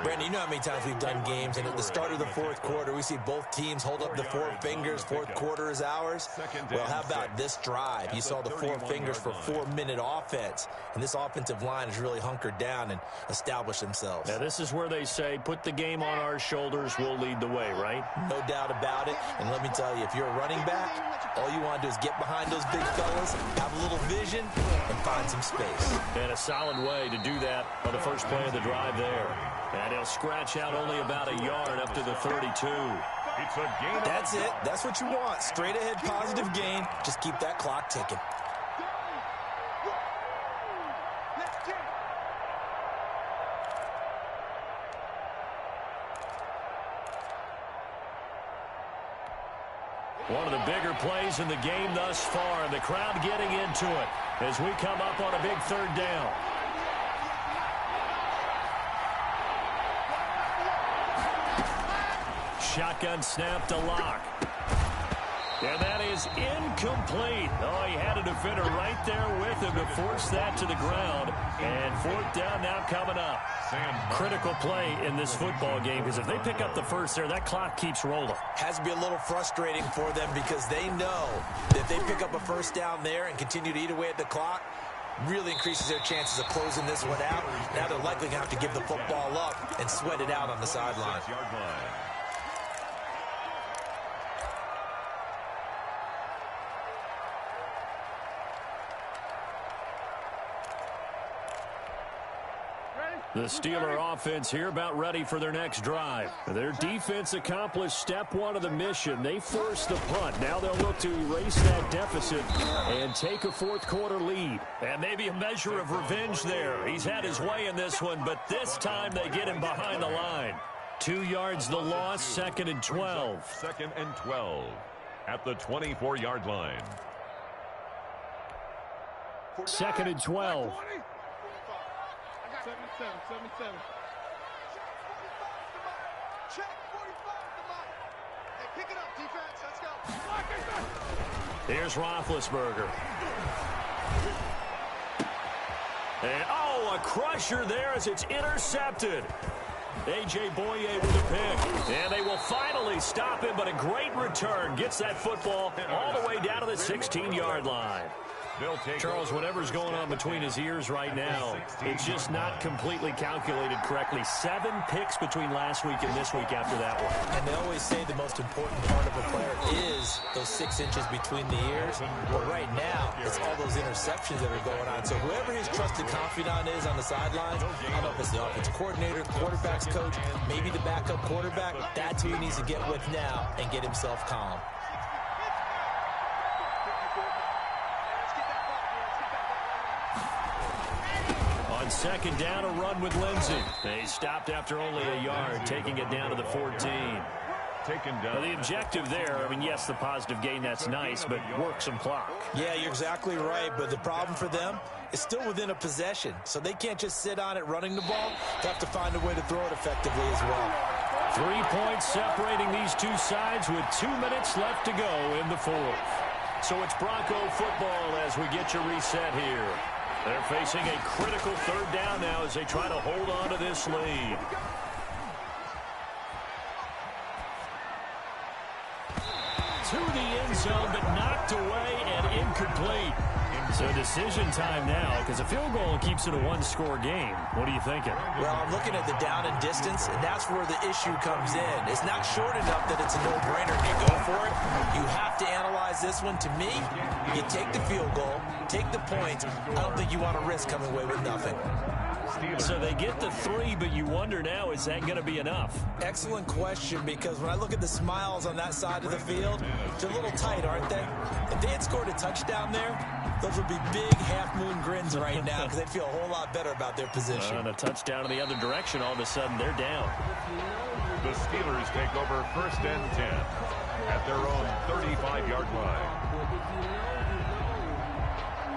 Brandon, you know how many times we've done games, and at the start of the fourth quarter, we see both teams hold up the 4 fingers. Fourth quarter is ours. Well, how about this drive? You saw the 4 fingers for 4-minute offense, and this offensive line has really hunkered down and established themselves. Now, this is where they say, put the game on our shoulders, we'll lead the way, right? No doubt about it, and let me tell you, if you're a running back, all you want to do is get behind those big fellas, have a little vision, and find some space. And a solid way to do that on the first play of the drive there. And he'll scratch out only about a yard up to the 32. It's a gain. That's it. That's what you want. Straight ahead positive gain. Just keep that clock ticking. One of the bigger plays in the game thus far, and the crowd getting into it as we come up on a big third down. Shotgun snap to Locke. And that is incomplete. Oh, he had a defender right there with him to force that to the ground. And fourth down now coming up. Critical play in this football game, because if they pick up the first there, that clock keeps rolling. Has to be a little frustrating for them, because they know that if they pick up a first down there and continue to eat away at the clock, really increases their chances of closing this one out. Now they're likely going to have to give the football up and sweat it out on the sideline. The Steeler offense here about ready for their next drive. Their defense accomplished step 1 of the mission. They forced the punt. Now they'll look to erase that deficit and take a fourth quarter lead. And maybe a measure of revenge there. He's had his way in this one, but this time they get him behind the line. 2 yards the loss, 2nd and 12. 2nd and 12 at the 24-yard line. 2nd and 12. 7-7. Check 45 to Mike. Hey, pick it up, defense. Let's go. Here's Roethlisberger. And, oh, a crusher there as it's intercepted. A.J. Boye with a pick. And they will finally stop him, but a great return. Gets that football all the way down to the 16-yard line. Charles, whatever's going on between his ears right now, it's just not completely calculated correctly. 7 picks between last week and this week after that one. And they always say the most important part of a player is those 6 inches between the ears. But right now, it's all those interceptions that are going on. So whoever his trusted confidant is on the sidelines, I don't know if it's the offensive coordinator, the quarterback's coach, maybe the backup quarterback, that's who he needs to get with now and get himself calm. On second down, a run with Lindsey. They stopped after only a yard, taking it down to the 14. Well, the objective there, I mean, yes, the positive gain, that's nice, but work some clock. Yeah, you're exactly right, but the problem for them is still within a possession, so they can't just sit on it running the ball. They have to find a way to throw it effectively as well. 3 points separating these two sides with 2 minutes left to go in the fourth. So it's Bronco football as we get you reset here. They're facing a critical third down now as they try to hold on to this lead. To the end zone, but knocked away and incomplete. So decision time now, because a field goal keeps it a one-score game. What are you thinking? Well, I'm looking at the down and distance, and that's where the issue comes in. It's not short enough that it's a no-brainer and you go for it. You have to analyze this one. To me, you take the field goal, take the points. I don't think you want to risk coming away with nothing. So they get the 3, but you wonder now, is that going to be enough? Excellent question, because when I look at the smiles on that side of the field, they're a little tight, aren't they? If they had scored a touchdown there, those would be big half-moon grins right now because they'd feel a whole lot better about their position. And a touchdown in the other direction, all of a sudden they're down. The Steelers take over 1st and 10 at their own 35-yard line.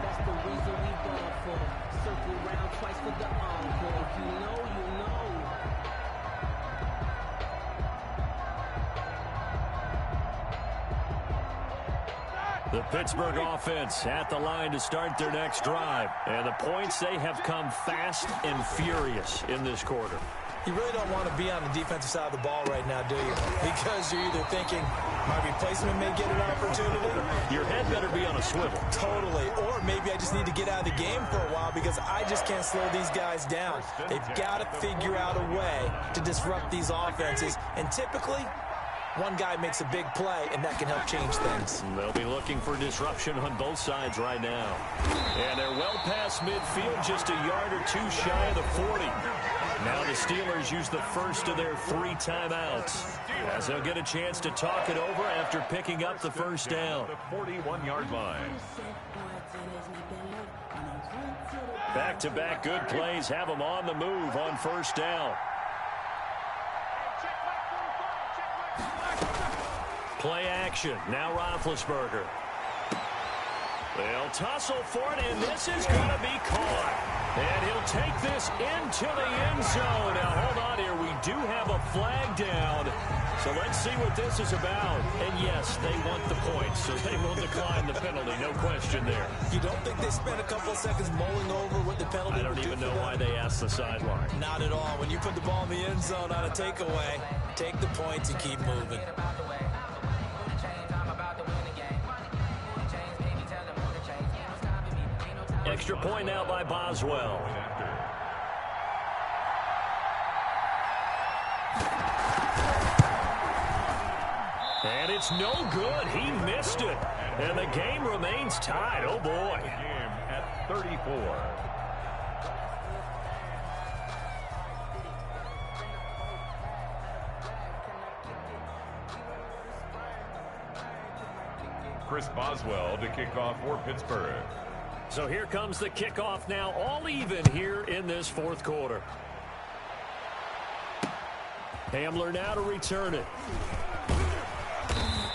That's the reason we ball for. Circle round twice for the encore. If you know, you know. The Pittsburgh offense at the line to start their next drive. And the points, they have come fast and furious in this quarter. You really don't want to be on the defensive side of the ball right now, do you? Because you're either thinking, my replacement may get an opportunity. Your head better be on a swivel. Totally. Or maybe I just need to get out of the game for a while because I just can't slow these guys down. They've got to figure out a way to disrupt these offenses. And typically, one guy makes a big play, and that can help change things. They'll be looking for disruption on both sides right now. And they're well past midfield, just a yard or two shy of the 40. Now the Steelers use the first of their 3 timeouts, as they'll get a chance to talk it over after picking up the first down. The 41-yard line. Back-to-back good plays have them on the move on first down. Play action. Now Roethlisberger. They'll tussle for it, and this is going to be caught. And he'll take this into the end zone. Now, hold on here. We do have a flag down. So let's see what this is about. And, yes, they want the points, so they will decline the penalty. No question there. You don't think they spent a couple of seconds mulling over what the penalty I don't even know why they asked the sideline. Not at all. When you put the ball in the end zone on a takeaway, take the points and keep moving. Extra point now by Boswell. And it's no good. He missed it. And the game remains tied. Oh, boy. Game at 34. Chris Boswell to kick off for Pittsburgh. So here comes the kickoff now, all even here in this fourth quarter. Hamler now to return it.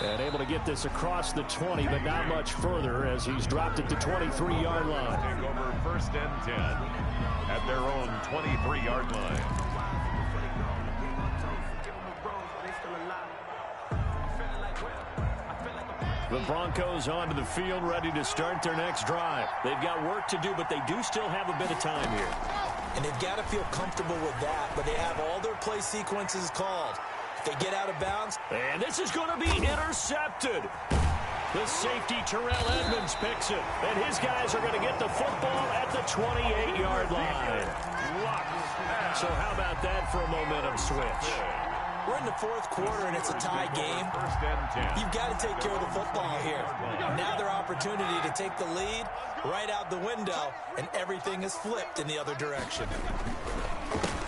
And able to get this across the 20, but not much further as he's dropped it to 23-yard line. Take over 1st and 10 at their own 23-yard line. The Broncos onto the field, ready to start their next drive. They've got work to do, but they do still have a bit of time here. And they've got to feel comfortable with that, but they have all their play sequences called. If they get out of bounds. And this is going to be intercepted. The safety, Terrell Edmonds, picks it. And his guys are going to get the football at the 28-yard line. So how about that for a momentum switch? We're in the fourth quarter, and it's a tie game. You've got to take care of the football here. Now their opportunity to take the lead right out the window, and everything is flipped in the other direction.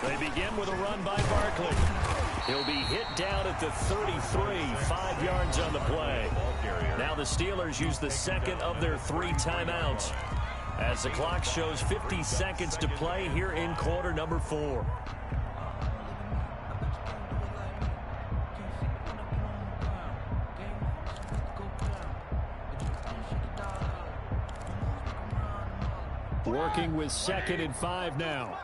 They begin with a run by Barkley. He'll be hit down at the 33, 5 yards on the play. Now the Steelers use the second of their 3 timeouts as the clock shows 50 seconds to play here in quarter number 4. Working with 2nd and 5 now.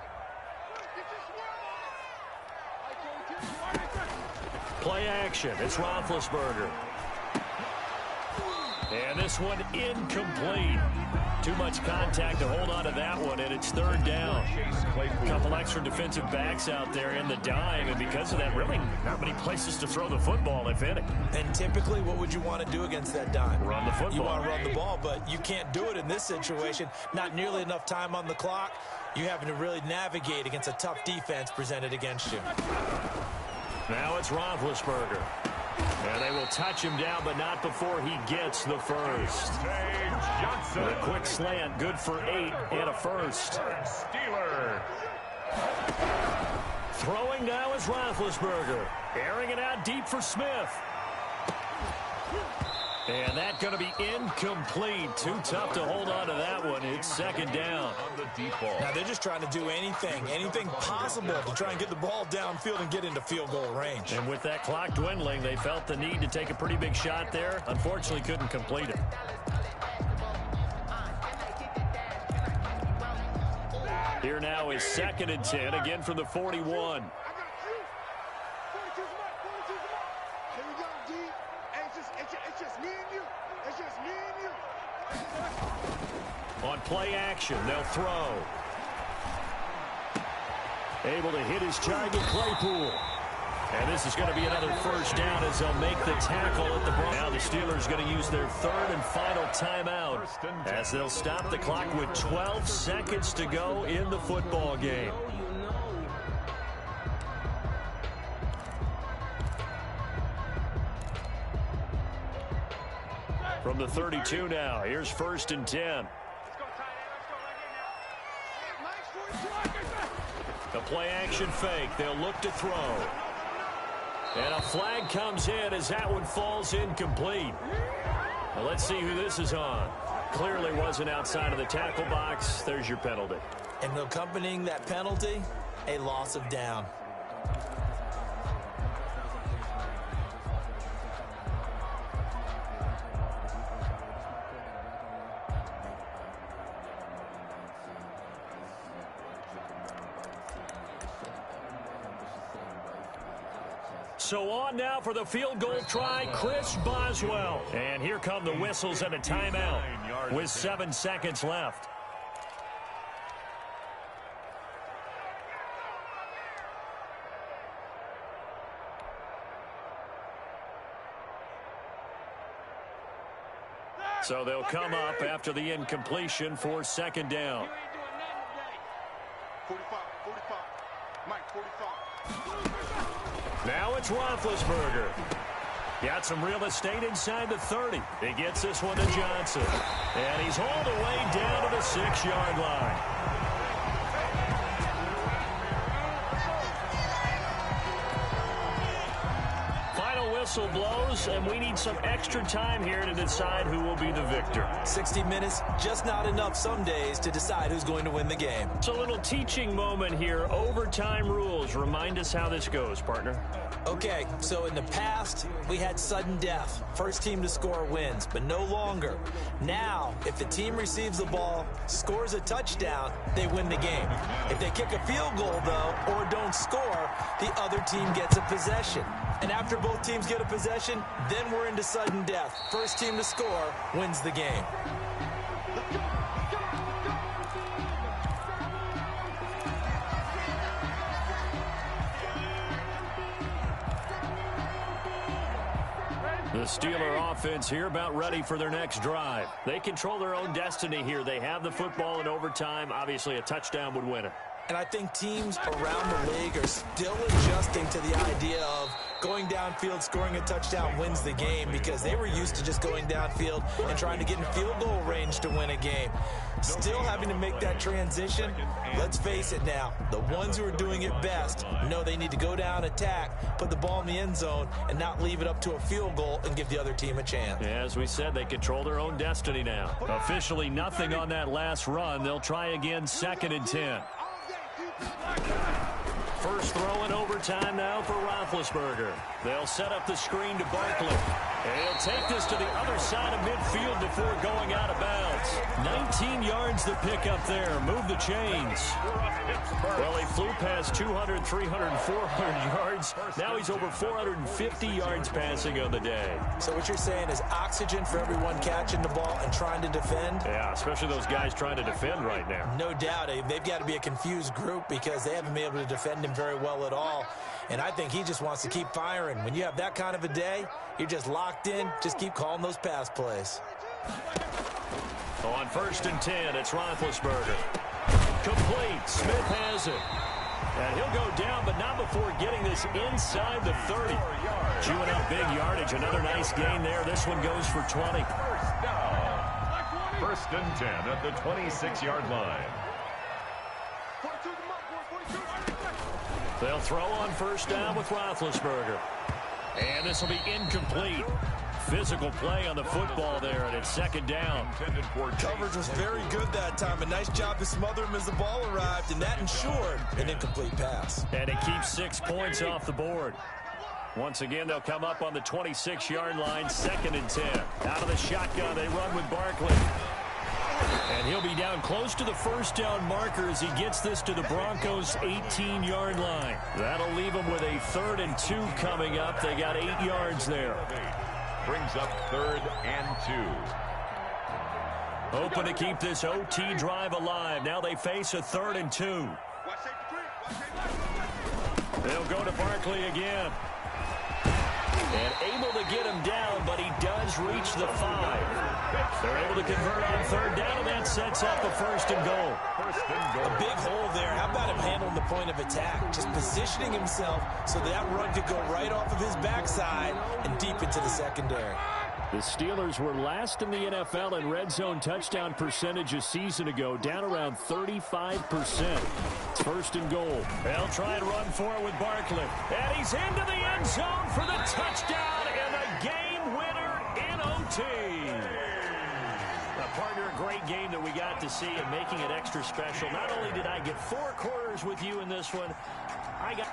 Play action. It's Roethlisberger. And this one incomplete. Too much contact to hold on to that one, and it's 3rd down. A couple extra defensive backs out there in the dime, and because of that, really not many places to throw the football, if any. And typically, what would you want to do against that dime? Run the football. You want to run the ball, but you can't do it in this situation. Not nearly enough time on the clock. You having to really navigate against a tough defense presented against you. Now it's Roethlisberger. And they will touch him down, but not before he gets the first. The quick slant, good for 8 and a first. Steeler. Throwing now is Roethlisberger. Airing it out deep for Smith. And that's going to be incomplete. Too tough to hold on to that one. It's 2nd down. On the deep ball. Now they're just trying to do anything possible to try and get the ball downfield and get into field goal range. And with that clock dwindling, they felt the need to take a pretty big shot there. Unfortunately, couldn't complete it. Here now is 2nd and 10, again from the 41. On play action, they'll throw. Able to hit his target, Claypool. And this is going to be another first down as they'll make the tackle at the ball. Now the Steelers going to use their 3rd and final timeout as they'll stop the clock with 12 seconds to go in the football game. From the 32 now, here's 1st and 10. The play action fake. They'll look to throw. And a flag comes in as that one falls incomplete. Well, let's see who this is on. Clearly wasn't outside of the tackle box. There's your penalty. And accompanying that penalty, a loss of down. So on now for the field goal try, Chris Boswell. And here come the whistles and a timeout with 7 seconds left. So they'll come up after the incompletion for 2nd down. 45, Mike, 45. Now it's Roethlisberger. Got some real estate inside the 30. He gets this one to Johnson. And he's hauled away down to the 6-yard line. Final whistle blows, and we need some extra time here to decide who will be the victor. 60 minutes, just not enough some days to decide who's going to win the game. It's a little teaching moment here. Overtime rules. Remind us how this goes, partner. Okay, so in the past, we had sudden death. First team to score wins, but no longer. Now, if the team receives the ball, scores a touchdown, they win the game. If they kick a field goal, though, or don't score, the other team gets a possession. And after both teams get a possession, then we're into sudden death. First team to score wins the game. The The Steeler offense here about ready for their next drive. They control their own destiny here. They have the football in overtime. Obviously, a touchdown would win it. And I think teams around the league are still adjusting to the idea of going downfield, scoring a touchdown wins the game, because they were used to just going downfield and trying to get in field goal range to win a game. Still having to make that transition. Let's face it now, the ones who are doing it best know they need to go down, attack, put the ball in the end zone, and not leave it up to a field goal and give the other team a chance. Yeah, as we said, they control their own destiny now. Officially nothing on that last run. They'll try again, 2nd and 10. First throw in overtime now for Roethlisberger. They'll set up the screen to Barkley. And he'll take this to the other side of midfield before going out of bounds. 19 yards to pick up there. Move the chains. Well, he flew past 200, 300, 400 yards. Now he's over 450 yards passing on the day. So what you're saying is oxygen for everyone catching the ball and trying to defend? Yeah, especially those guys trying to defend right now. No doubt. They've got to be a confused group because they haven't been able to defend him very well at all. And I think he just wants to keep firing. When you have that kind of a day, you're just locked in. Just keep calling those pass plays. On 1st and 10, it's Roethlisberger. Complete. Smith has it. And he'll go down, but not before getting this inside the 30. Chewing up big yardage. Another nice gain there. This one goes for 20. First down. 1st and 10 at the 26-yard line. They'll throw on 1st down with Roethlisberger. And this will be incomplete. Physical play on the football there, and it's 2nd down. Coverage was very good that time. A nice job to smother him as the ball arrived, and that ensured an incomplete pass. And it keeps 6 points off the board. Once again, they'll come up on the 26-yard line, 2nd and 10. Out of the shotgun, they run with Barkley. And he'll be down close to the 1st down marker as he gets this to the Broncos' 18-yard line. That'll leave them with a 3rd and 2 coming up. They got 8 yards there. Brings up 3rd and 2. Hoping to keep this OT drive alive. Now they face a 3rd and 2. They'll go to Barkley again. And able to get him down, but he does reach the 5. They're able to convert on 3rd down, and that sets up a 1st and goal. A big hole there. How about him handling the point of attack? Just positioning himself so that run could go right off of his backside and deep into the secondary. The Steelers were last in the NFL in red zone touchdown percentage a season ago, down around 35%. It's 1st and goal. They'll try and run for it with Barkley. And he's into the end zone for the touchdown and the game winner in OT. Partner, a great game that we got to see and making it extra special. Not only did I get 4 quarters with you in this one, I got...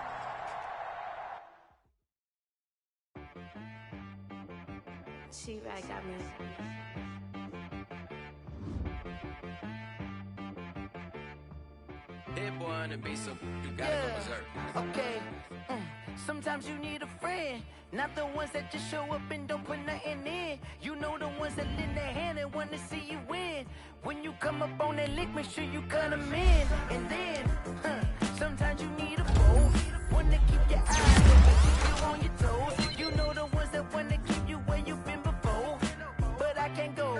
She-Rag got me. Hit boy on the beat, so you gotta go berserk. Okay. Sometimes you need a friend, not the ones that just show up and don't put nothing in. You know the ones that lend their hand and want to see you win. When you come up on that lick, make sure you cut them in. And then, sometimes you need a foe, one to keep your eyes open, keep you on your toes. You know the ones that want to keep you where you've been before. But I can't go,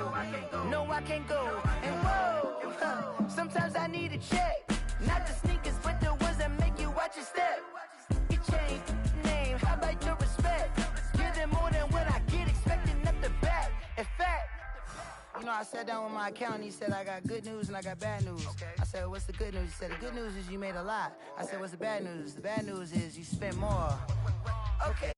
no I can't go. And whoa, sometimes I need a check. Not the sneakers, but the ones that make you watch your step. You change name, how about your respect? Give them more than what I get, expecting up the back. In fact, you know, I sat down with my accountant. He said, I got good news and I got bad news. I said, what's the good news? He said, the good news is you made a lot. I said, what's the bad news? The bad news is you spent more. Okay.